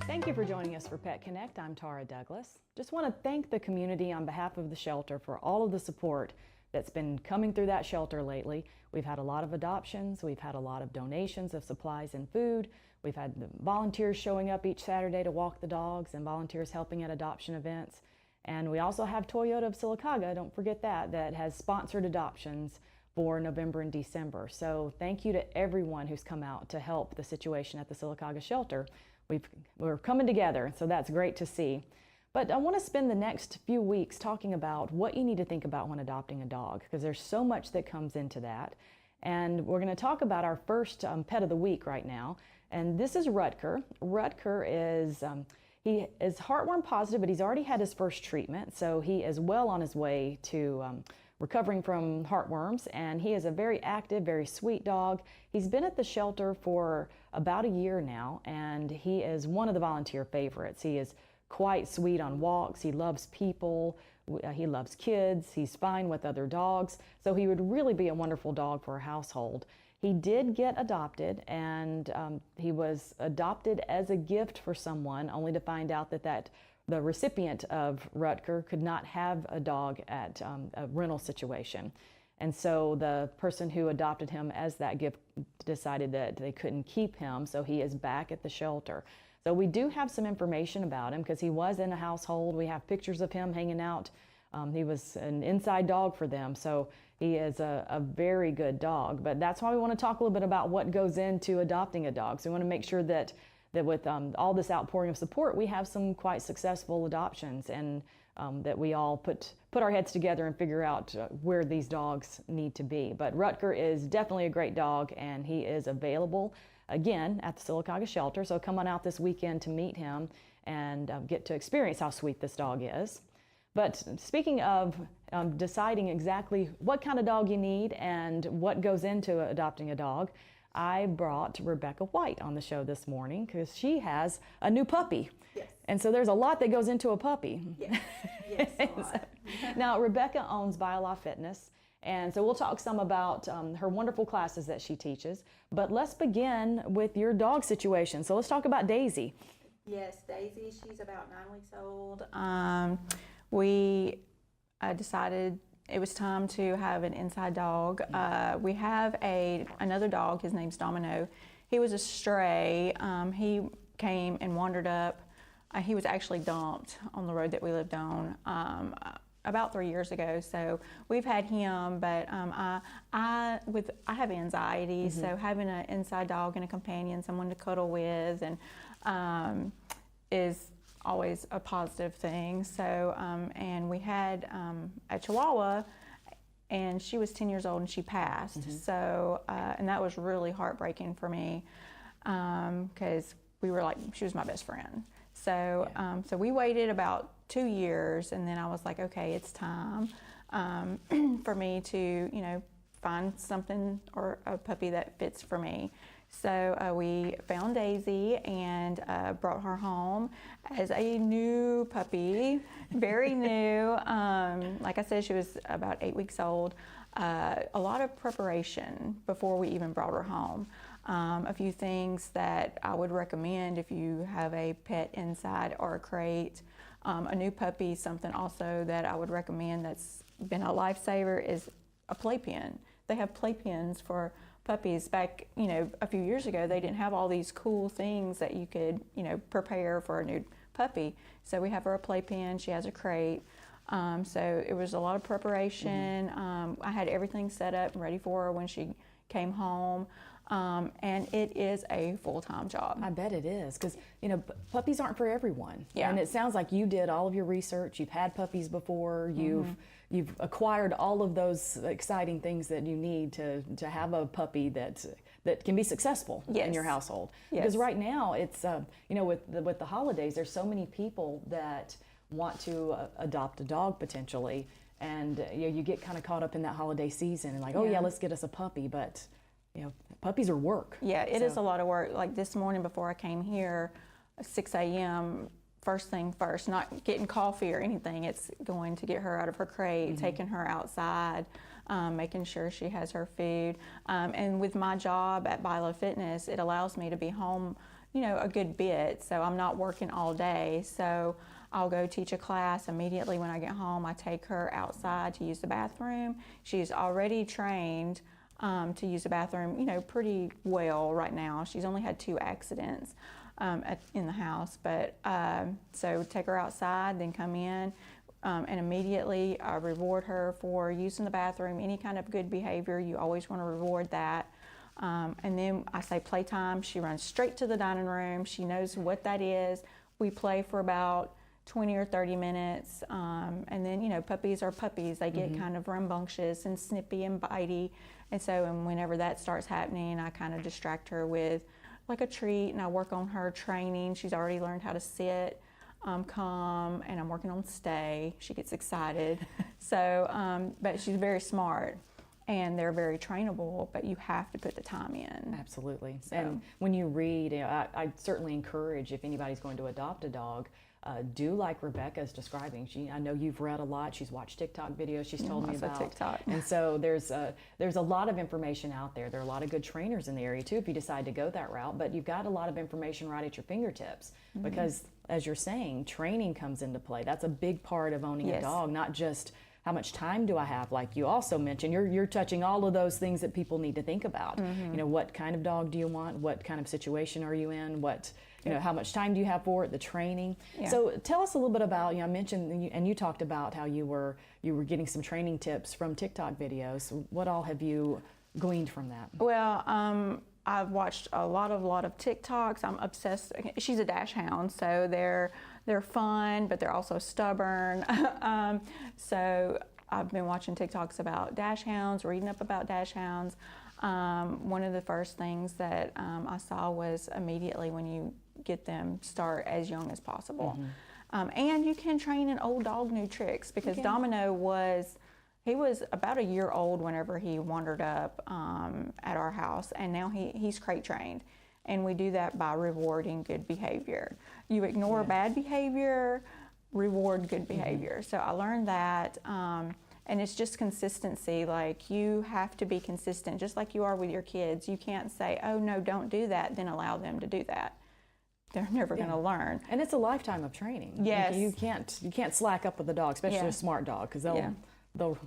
Thank you for joining us for Pet Connect. I'm Tara Douglas. Just want to thank the community on behalf of the shelter for all of the support that's been coming through that shelter lately. We've had a lot of adoptions, we've had a lot of donations of supplies and food, we've had the volunteers showing up each Saturday to walk the dogs and volunteers helping at adoption events. And we also have Toyota of Sylacauga, don't forget that has sponsored adoptions for November and December. So thank you to everyone who's come out to help the situation at the Sylacauga shelter. We're coming together, so that's great to see. But I want to spend the next few weeks talking about what you need to think about when adopting a dog, because there's so much that comes into that. And we're going to talk about our first pet of the week right now. And this is Rutger. Rutger is, he is heartworm positive, but he's already had his first treatment. So he is well on his way to recovering from heartworms. And he is a very active, very sweet dog. He's been at the shelter for about a year now, and he is one of the volunteer favorites. He is quite sweet on walks. He loves people. He loves kids. He's fine with other dogs. So he would really be a wonderful dog for a household. He did get adopted, and he was adopted as a gift for someone, only to find out that the recipient of Rutger could not have a dog at a rental situation. And so the person who adopted him as that gift decided that they couldn't keep him, so he is back at the shelter. So we do have some information about him because he was in a household. We have pictures of him hanging out. He was an inside dog for them, so he is a very good dog. But that's why we want to talk a little bit about what goes into adopting a dog. So we want to make sure that with all this outpouring of support, we have some quite successful adoptions, and that we all put our heads together and figure out where these dogs need to be. But Rutger is definitely a great dog, and he is available again at the Sylacauga shelter. So come on out this weekend to meet him and get to experience how sweet this dog is. But speaking of deciding exactly what kind of dog you need and what goes into adopting a dog, I brought Rebecca White on the show this morning because she has a new puppy. Yes. And so there's a lot that goes into a puppy. Yes, yes, a lot. Now, Rebecca owns BioLaw Fitness, and so we'll talk some about her wonderful classes that she teaches. But let's begin with your dog situation. So let's talk about Daisy. Yes, Daisy, she's about 9 weeks old. We decided it was time to have an inside dog. We have another dog, his name's Domino. He was a stray. He came and wandered up. He was actually dumped on the road that we lived on about 3 years ago. So we've had him, but I have anxiety, so having an inside dog and a companion, someone to cuddle with, and is always a positive thing. So, and we had a Chihuahua, and she was 10 years old and she passed. So, and that was really heartbreaking for me because we were like, she was my best friend. So, so we waited about 2 years, and then I was like, okay, it's time for me to, find something or a puppy that fits for me. So we found Daisy and brought her home as a new puppy, very new. Like I said, she was about 8 weeks old. A lot of preparation before we even brought her home. A few things that I would recommend if you have a pet inside or a crate. A new puppy, something also that I would recommend that's been a lifesaver is a playpen. They have playpens for puppies. Back, a few years ago, they didn't have all these cool things that you could, prepare for a new puppy. So we have her a playpen, she has a crate. So it was a lot of preparation. I had everything set up and ready for her when she came home. And it is a full-time job. I bet it is, because puppies aren't for everyone. Yeah. And it sounds like you did all of your research. You've had puppies before. You've acquired all of those exciting things that you need to have a puppy that can be successful in your household. Yes. Because right now it's with the holidays, there's so many people that want to adopt a dog potentially, and you get kind of caught up in that holiday season and like, oh yeah, let's get us a puppy, but puppies are work. Yeah, it is a lot of work. Like this morning before I came here, 6 a.m., first thing first, not getting coffee or anything. It's going to get her out of her crate, taking her outside, making sure she has her food. And with my job at BioLaw Fitness, it allows me to be home, a good bit. So I'm not working all day. So I'll go teach a class. Immediately when I get home, I take her outside to use the bathroom. She's already trained to use the bathroom, pretty well right now. She's only had 2 accidents in the house, but so take her outside, then come in, and immediately I reward her for using the bathroom. Any kind of good behavior, you always want to reward that. And then I say playtime. She runs straight to the dining room. She knows what that is. We play for about 20 or 30 minutes, and then puppies are puppies. They get kind of rambunctious and snippy and bitey, and so whenever that starts happening, I kind of distract her with like a treat, and I work on her training. She's already learned how to sit, come, and I'm working on stay. She gets excited. So, but she's very smart, and they're very trainable, but you have to put the time in. Absolutely. So. And when you read, I certainly encourage, if anybody's going to adopt a dog, do like Rebecca's describing. I know you've read a lot. She's watched TikTok videos. She's told me about TikTok. And so there's a lot of information out there. There are a lot of good trainers in the area too, if you decide to go that route. But you've got a lot of information right at your fingertips, because, as you're saying, training comes into play. That's a big part of owning a dog, not just how much time do I have? Like you also mentioned, you're touching all of those things that people need to think about. What kind of dog do you want? What kind of situation are you in? How much time do you have for it? The training. Yeah. So tell us a little bit about. I mentioned, and you talked about how you were getting some training tips from TikTok videos. What all have you gleaned from that? Well, I've watched a lot of TikToks. I'm obsessed. She's a dash hound, so they're fun, but they're also stubborn. So I've been watching TikToks about dash hounds, reading up about dash hounds. One of the first things that I saw was immediately when you get them start as young as possible. And you can train an old dog new tricks, because Domino was about a year old whenever he wandered up at our house, and now he's crate trained. And we do that by rewarding good behavior. You ignore bad behavior, reward good behavior. So I learned that, and it's just consistency. Like, you have to be consistent, just like you are with your kids. You can't say, oh no, don't do that, then allow them to do that. They're never going to learn. And it's a lifetime of training. Yes. Like, you can't slack up with a dog, especially a smart dog, because they'll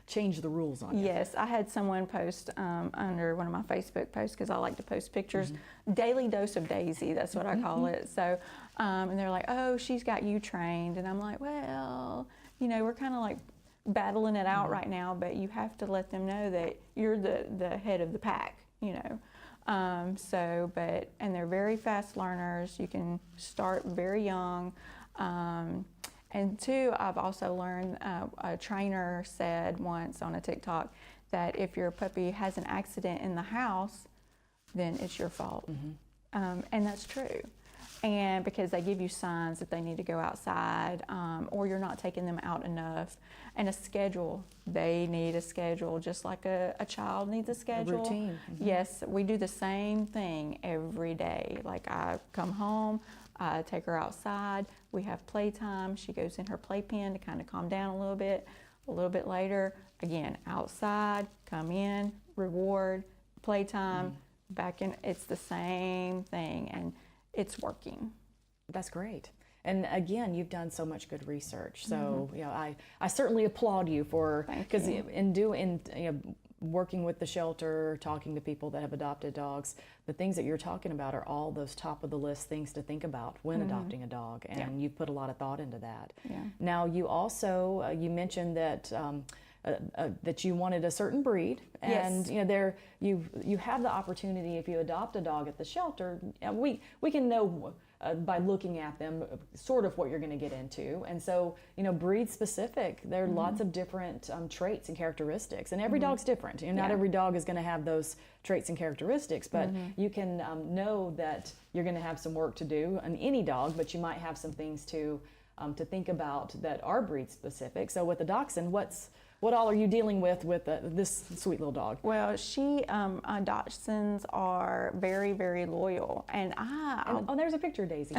change the rules on you. Yes, I had someone post under one of my Facebook posts, because I like to post pictures, daily dose of Daisy, that's what I call it. So, and they're like, oh, she's got you trained. And I'm like, well, you know, we're kind of like battling it out right now, but you have to let them know that you're the head of the pack, you know. And they're very fast learners. You can start very young. And two, I've also learned, a trainer said once on a TikTok that if your puppy has an accident in the house, then it's your fault. And that's true. And because they give you signs that they need to go outside, or you're not taking them out enough. And a schedule, they need a schedule, just like a child needs a schedule. A routine. Yes, we do the same thing every day. Like, I come home, I take her outside, we have playtime, she goes in her playpen to kind of calm down a little bit. A little bit later, again, outside, come in, reward, playtime, back in. It's the same thing, and it's working. That's great. And again, you've done so much good research. So, you know, I certainly applaud you for, because in working with the shelter, talking to people that have adopted dogs, the things that you're talking about are all those top of the list things to think about when adopting a dog, and you've put a lot of thought into that. Now, you also you mentioned that that you wanted a certain breed, and you know, you have the opportunity, if you adopt a dog at the shelter, we can know by looking at them sort of what you're going to get into. And so, you know, breed specific, there are lots of different traits and characteristics, and every dog's different. You know, not every dog is going to have those traits and characteristics, but you can know that you're going to have some work to do on any dog, but you might have some things to think about that are breed specific. So with the Dachshund, what all are you dealing with this sweet little dog? Well, Dachshunds are very, very loyal, and there's a picture of Daisy.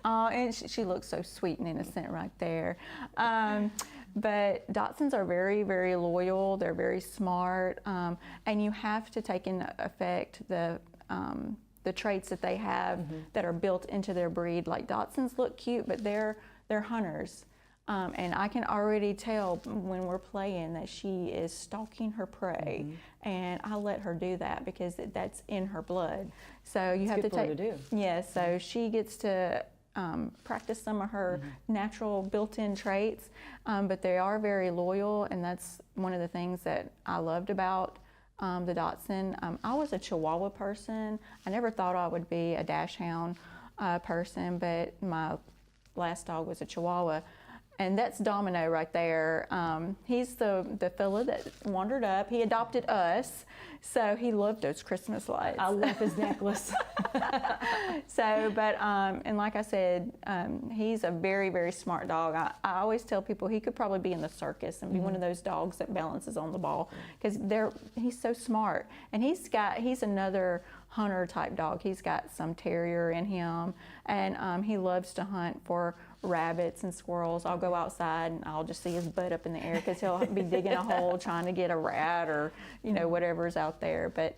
And she looks so sweet and innocent right there. But Dachshunds are very, very loyal. They're very smart, and you have to take into effect the traits that they have that are built into their breed. Like, Dachshunds look cute, but they're hunters. And I can already tell when we're playing that she is stalking her prey, and I let her do that because that's in her blood. So you have to take. To do. Yes. So she gets to practice some of her natural built-in traits, but they are very loyal, and that's one of the things that I loved about the Dachshund. I was a Chihuahua person. I never thought I would be a Dachshund person, but my last dog was a Chihuahua. And that's Domino right there. He's the fella that wandered up. He adopted us, so he loved those Christmas lights. I love his necklace. And like I said, he's a very, very smart dog. I always tell people he could probably be in the circus and be one of those dogs that balances on the ball, because he's so smart. And he's another hunter type dog. He's got some terrier in him, and he loves to hunt for rabbits and squirrels. I'll go outside and I'll just see his butt up in the air because he'll be digging a hole trying to get a rat or, you know, whatever's out there. But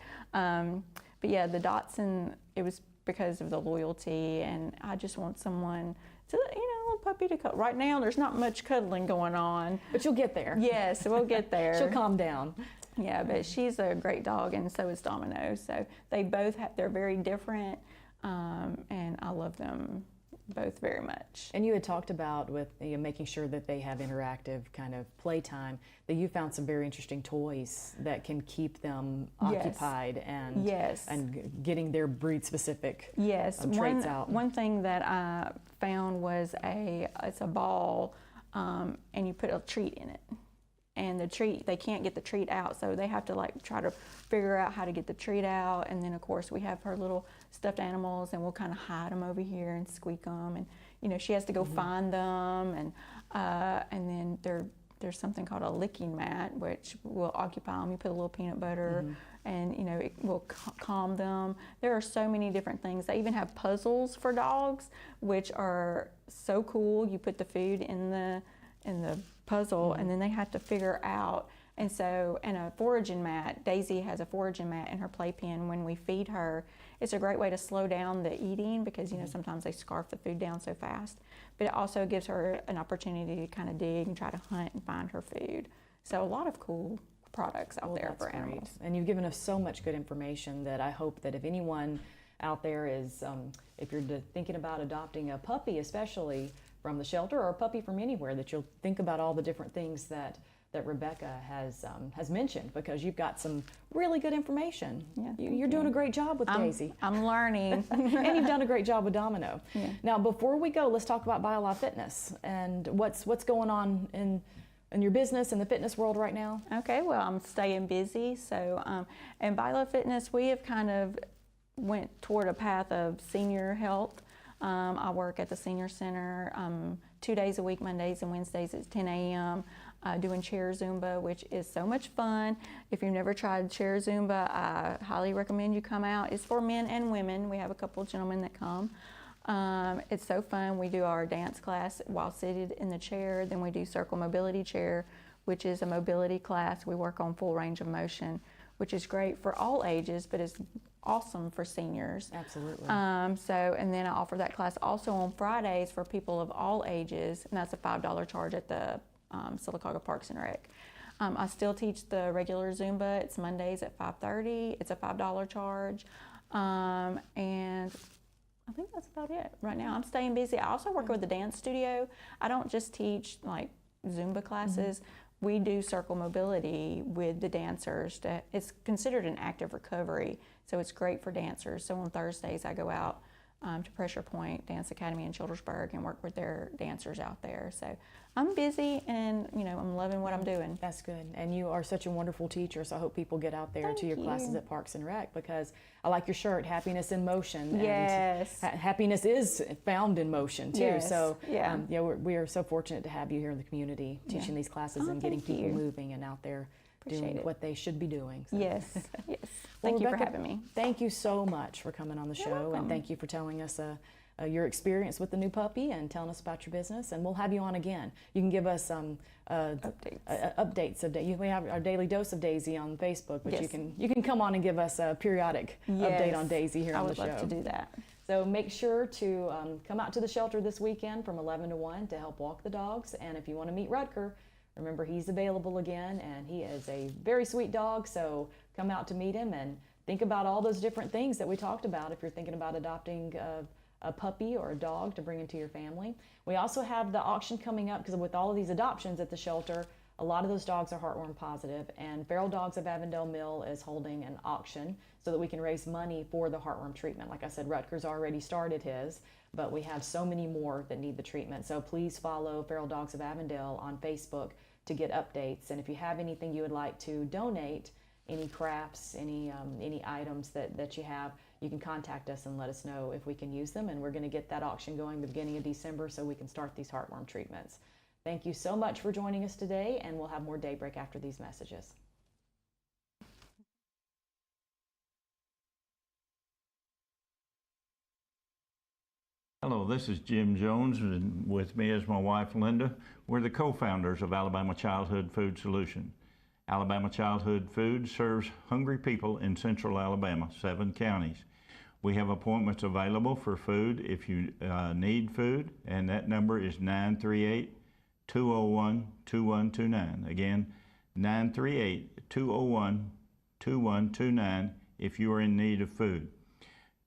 yeah, the Dachshund, it was because of the loyalty, and I just want someone to, you know, a little puppy to cuddle. Right now, there's not much cuddling going on. But you'll get there. Yes, we'll get there. She'll calm down. Yeah, but she's a great dog, and so is Domino. So they both they're very different, and I love them both very much. And you had talked about with making sure that they have interactive kind of playtime, that you found some very interesting toys that can keep them occupied and getting their breed specific traits out. One thing that I found was it's a ball, and you put a treat in it. and the treat, they can't get the treat out, so they have to like try to figure out how to get the treat out. And then of course we have her little stuffed animals, and we'll kind of hide them over here and squeak them, and you know, she has to go find them, and then there's something called a licking mat, which will occupy them. You put a little peanut butter, and you know, it will calm them. There are so many different things. They even have puzzles for dogs, which are so cool. You put the food in the puzzle, and then they have to figure out. And so, and a foraging mat, Daisy has a foraging mat in her playpen. When we feed her, it's a great way to slow down the eating, because you know, sometimes they scarf the food down so fast. But it also gives her an opportunity to kind of dig and try to hunt and find her food. So a lot of cool products out there for animals. And you've given us so much good information that I hope that if anyone out there is, if you're thinking about adopting a puppy, especially from the shelter, or a puppy from anywhere, that you'll think about all the different things that Rebecca has mentioned, because you've got some really good information. Yeah, you're doing a great job with Daisy. I'm learning. And you've done a great job with Domino. Yeah. Now, before we go, let's talk about BioLife Fitness and what's going on in your business and the fitness world right now. Okay, well, I'm staying busy. So, in BioLife Fitness, we have kind of went toward a path of senior health. I work at the senior center 2 days a week, Mondays and Wednesdays at 10 a.m. Doing chair Zumba, which is so much fun. If you've never tried chair Zumba, I highly recommend you come out. It's for men and women. We have a couple of gentlemen that come. It's so fun. We do our dance class while seated in the chair. Then we do circle mobility chair, which is a mobility class. We work on full range of motion, which is great for all ages, but it's awesome for seniors. Absolutely. And then I offer that class also on Fridays for people of all ages, and that's a $5 charge at the Sylacauga Parks and Rec. I still teach the regular Zumba. It's Mondays at 5:30. It's a $5 charge. And I think that's about it right now. I'm staying busy. I also work with the dance studio. I don't just teach like Zumba classes. We do circle mobility with the dancers. It's considered an active recovery, so it's great for dancers. So on Thursdays I go out to Pressure Point Dance Academy in Childersburg and work with their dancers out there. So I'm busy, and you know, I'm loving what I'm doing. That's good. And you are such a wonderful teacher, so I hope people get out there to your classes at Parks and Rec, because I like your shirt, Happiness in Motion. Yes. And happiness is found in motion too. Yes. So we are so fortunate to have you here in the community teaching these classes and getting people moving and out there doing what they should be doing. So. Yes, yes. Thank you for having me. Thank you so much for coming on the show, and thank you for telling us your experience with the new puppy and telling us about your business. And we'll have you on again. You can give us updates of we have our daily dose of Daisy on Facebook, but you can come on and give us a periodic update on Daisy here on the show. I would love to do that. So make sure to come out to the shelter this weekend from 11 to 1 to help walk the dogs. And if you want to meet Rutger, remember, he's available again, and he is a very sweet dog, so come out to meet him and think about all those different things that we talked about if you're thinking about adopting a puppy or a dog to bring into your family. We also have the auction coming up, because with all of these adoptions at the shelter, a lot of those dogs are heartworm positive, and Feral Dogs of Avondale Mill is holding an auction so that we can raise money for the heartworm treatment. Like I said, Rutger's already started his, but we have so many more that need the treatment. So please follow Feral Dogs of Avondale on Facebook to get updates. And if you have anything you would like to donate, any crafts, any items that you have, you can contact us and let us know if we can use them. And we're going to get that auction going the beginning of December so we can start these heartworm treatments. Thank you so much for joining us today, and we'll have more Daybreak after these messages. Hello, this is Jim Jones, and with me is my wife Linda. We're the co-founders of Alabama Childhood Food Solution. Alabama Childhood Food serves hungry people in central Alabama, 7 counties. We have appointments available for food if you need food, and that number is 938-201-2129. Again, 938-201-2129 if you are in need of food.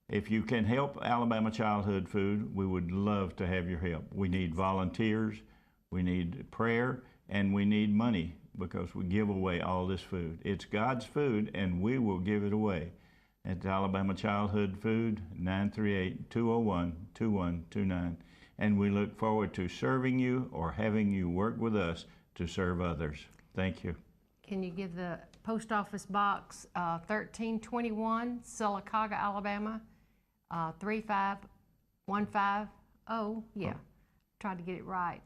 If you can help Alabama Childhood Food, we would love to have your help. We need volunteers, we need prayer, and we need money, because we give away all this food. It's God's food, and we will give it away. At Alabama Childhood Food, 938-201-2129. And we look forward to serving you or having you work with us to serve others. Thank you. Can you give the post office box 1321, Sylacauga, Alabama, 35150? Yeah, tried to get it right.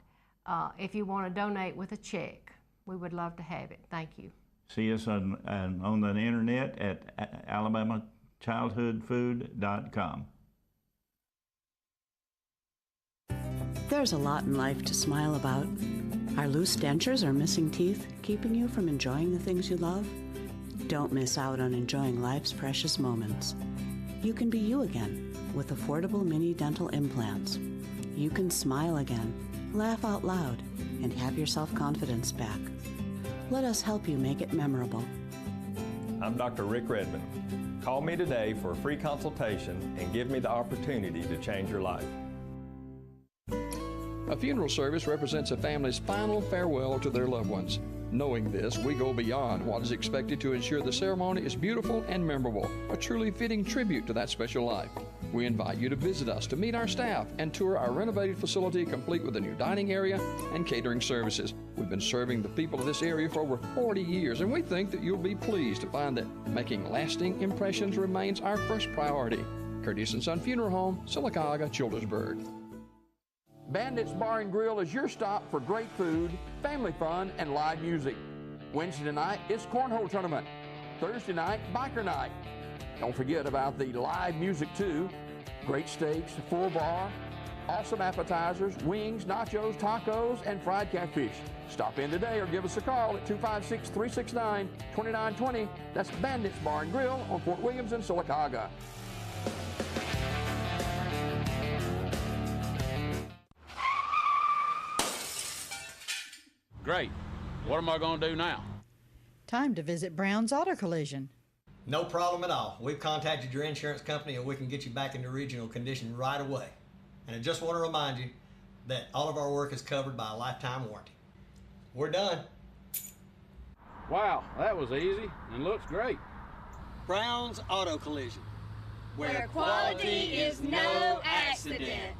If you want to donate with a check, we would love to have it. Thank you. See us on the internet at alabamachildhoodfood.com. There's a lot in life to smile about. Are loose dentures or missing teeth keeping you from enjoying the things you love? Don't miss out on enjoying life's precious moments. You can be you again with affordable mini dental implants. You can smile again, laugh out loud, and have your self-confidence back. Let us help you make it memorable. I'm Dr. Rick Redmond. Call me today for a free consultation and give me the opportunity to change your life. A funeral service represents a family's final farewell to their loved ones. Knowing this, we go beyond what is expected to ensure the ceremony is beautiful and memorable, a truly fitting tribute to that special life. We invite you to visit us to meet our staff and tour our renovated facility complete with a new dining area and catering services. We've been serving the people of this area for over 40 years, and we think that you'll be pleased to find that making lasting impressions remains our first priority. Curtis & Son Funeral Home, Sylacauga, Childersburg. Bandits Bar and Grill is your stop for great food, family fun, and live music. Wednesday night, it's Cornhole Tournament. Thursday night, Biker Night. Don't forget about the live music too. Great steaks, full bar, awesome appetizers, wings, nachos, tacos, and fried catfish. Stop in today or give us a call at 256-369-2920. That's Bandits Bar and Grill on Fort Williams and Sylacauga. Great. What am I going to do now? Time to visit Brown's Auto Collision. No problem at all. We've contacted your insurance company and we can get you back into original condition right away. And I just want to remind you that all of our work is covered by a lifetime warranty. We're done. Wow, that was easy and looks great. Brown's Auto Collision, where quality is no accident.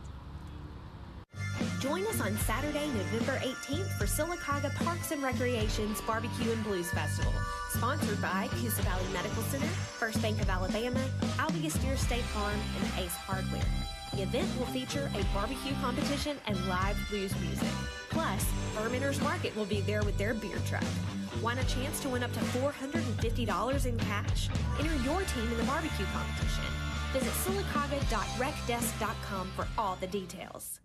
Join us on Saturday, November 18th for Sylacauga Parks and Recreation's Barbecue and Blues Festival, sponsored by Coosa Valley Medical Center, First Bank of Alabama, Albia Steer State Farm, and Ace Hardware. The event will feature a barbecue competition and live blues music. Plus, Fermenter's Market will be there with their beer truck. Want a chance to win up to $450 in cash? Enter your team in the barbecue competition. Visit sylacauga.recdesk.com for all the details.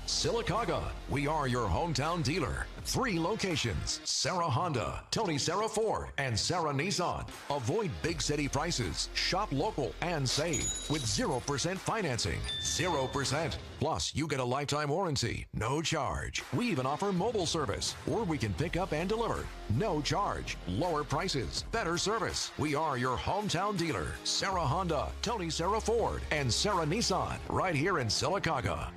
Sylacauga, we are your hometown dealer. 3 locations: Sarah Honda, Tony Sarah Ford, and Sarah Nissan. Avoid big city prices. Shop local and save with 0% financing. 0%. Plus, you get a lifetime warranty, no charge. We even offer mobile service, or we can pick up and deliver. No charge. Lower prices. Better service. We are your hometown dealer. Sarah Honda, Tony Sarah Ford, and Sarah Nissan. Right here in Sylacauga.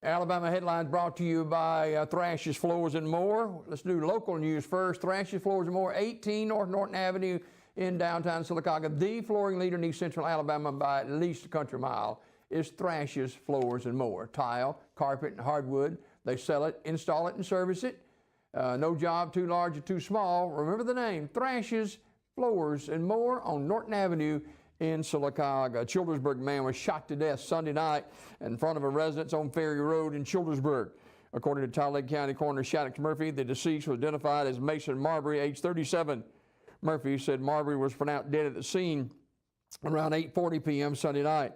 Alabama Headlines brought to you by Thrash's Floors and More. Let's do local news first. Thrash's Floors and More, 18 North Norton Avenue in downtown Sylacauga. The flooring leader in East Central Alabama by at least a country mile is Thrash's Floors and More. Tile, carpet, and hardwood. They sell it, install it, and service it. No job too large or too small. Remember the name, Thrash's Floors and More on Norton Avenue in Sylacauga. A Childersburg man was shot to death Sunday night in front of a residence on Ferry Road in Childersburg. According to Talladega County Coroner Shattuck Murphy, the deceased was identified as Mason Marbury, age 37. Murphy said Marbury was pronounced dead at the scene around 8:40 p.m. Sunday night.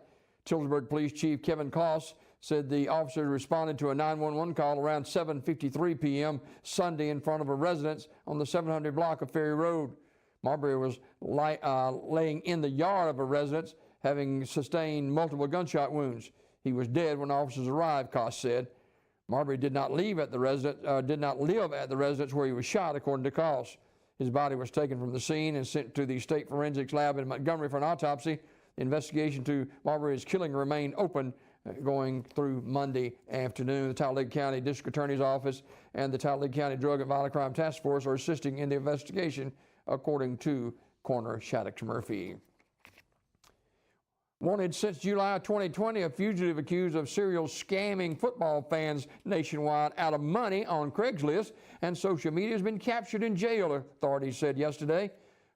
Childersburg Police Chief Kevin Koss said the officer responded to a 911 call around 7:53 p.m. Sunday in front of a residence on the 700 block of Ferry Road. Marbury was laying in the yard of a residence, having sustained multiple gunshot wounds. He was dead when officers arrived, Koss said. Marbury did not live at the residence where he was shot, according to Koss. His body was taken from the scene and sent to the State Forensics Lab in Montgomery for an autopsy. The investigation to Marbury's killing remained open going through Monday afternoon. The Talladega County District Attorney's Office and the Talladega County Drug and Violent Crime Task Force are assisting in the investigation, according to Coroner Shattuck Murphy. Wanted since July 2020, a fugitive accused of serial scamming football fans nationwide out of money on Craigslist and social media has been captured in jail, authorities said yesterday.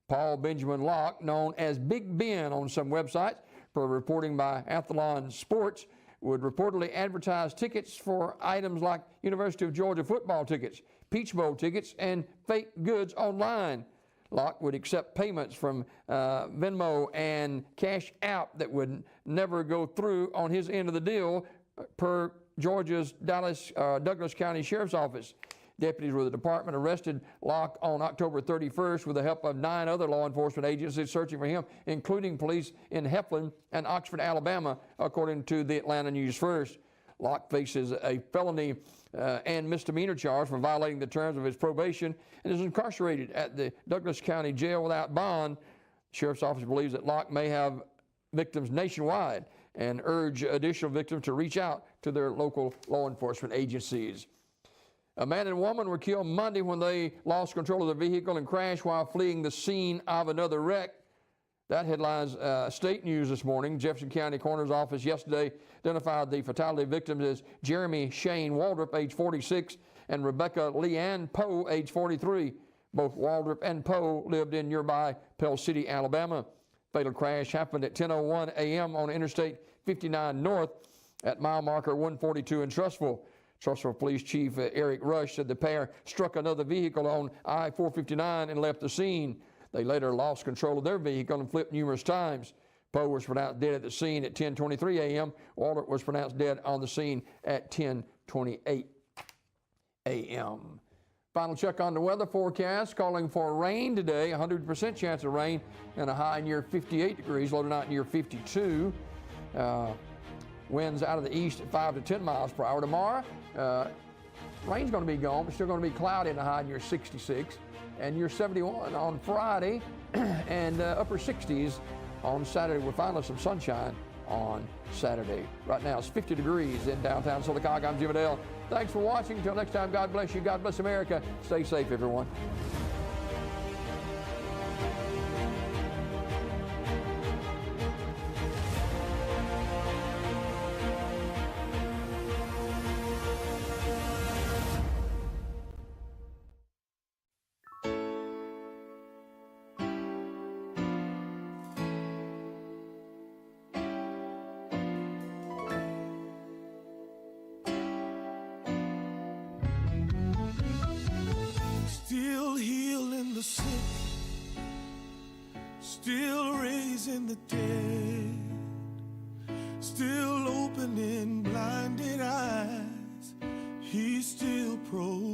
Paul Benjamin Locke, known as Big Ben on some websites, per reporting by Athlon Sports, would reportedly advertise tickets for items like University of Georgia football tickets, Peach Bowl tickets, and fake goods online. Locke would accept payments from Venmo and Cash App that would never go through on his end of the deal, per Georgia's Douglas County Sheriff's Office. Deputies with the department arrested Locke on October 31st with the help of 9 other law enforcement agencies searching for him, including police in Heflin and Oxford, Alabama, according to the Atlanta News First. Locke faces a felony and misdemeanor charge for violating the terms of his probation and is incarcerated at the Douglas County Jail without bond. The Sheriff's Office believes that Locke may have victims nationwide and urge additional victims to reach out to their local law enforcement agencies. A man and woman were killed Monday when they lost control of their vehicle and crashed while fleeing the scene of another wreck. That headlines state news this morning. Jefferson County Coroner's Office yesterday identified the fatality victims as Jeremy Shane Waldrop, age 46, and Rebecca Leanne Poe, age 43. Both Waldrop and Poe lived in nearby Pell City, Alabama. Fatal crash happened at 10:01 a.m. on Interstate 59 North at mile marker 142 in Trussville. Trussville Police Chief Eric Rush said the pair struck another vehicle on I-459 and left the scene. They later lost control of their vehicle and flipped numerous times. Poe was pronounced dead at the scene at 10:23 a.m. Waldrop was pronounced dead on the scene at 10:28 a.m. Final check on the weather forecast, calling for rain today, 100% chance of rain, and a high near 58 degrees, low tonight near 52. Winds out of the east at 5 to 10 miles per hour. Tomorrow, rain's going to be gone, but still going to be cloudy and a high near 66. And near 71 on Friday, and upper 60s on Saturday. With finally some sunshine on Saturday. Right now it's 50 degrees in downtown Sylacauga. I'm Jim Adele. Thanks for watching. Until next time, God bless you. God bless America. Stay safe, everyone. Still healing the sick, still raising the dead, still opening blinded eyes. He's still pro.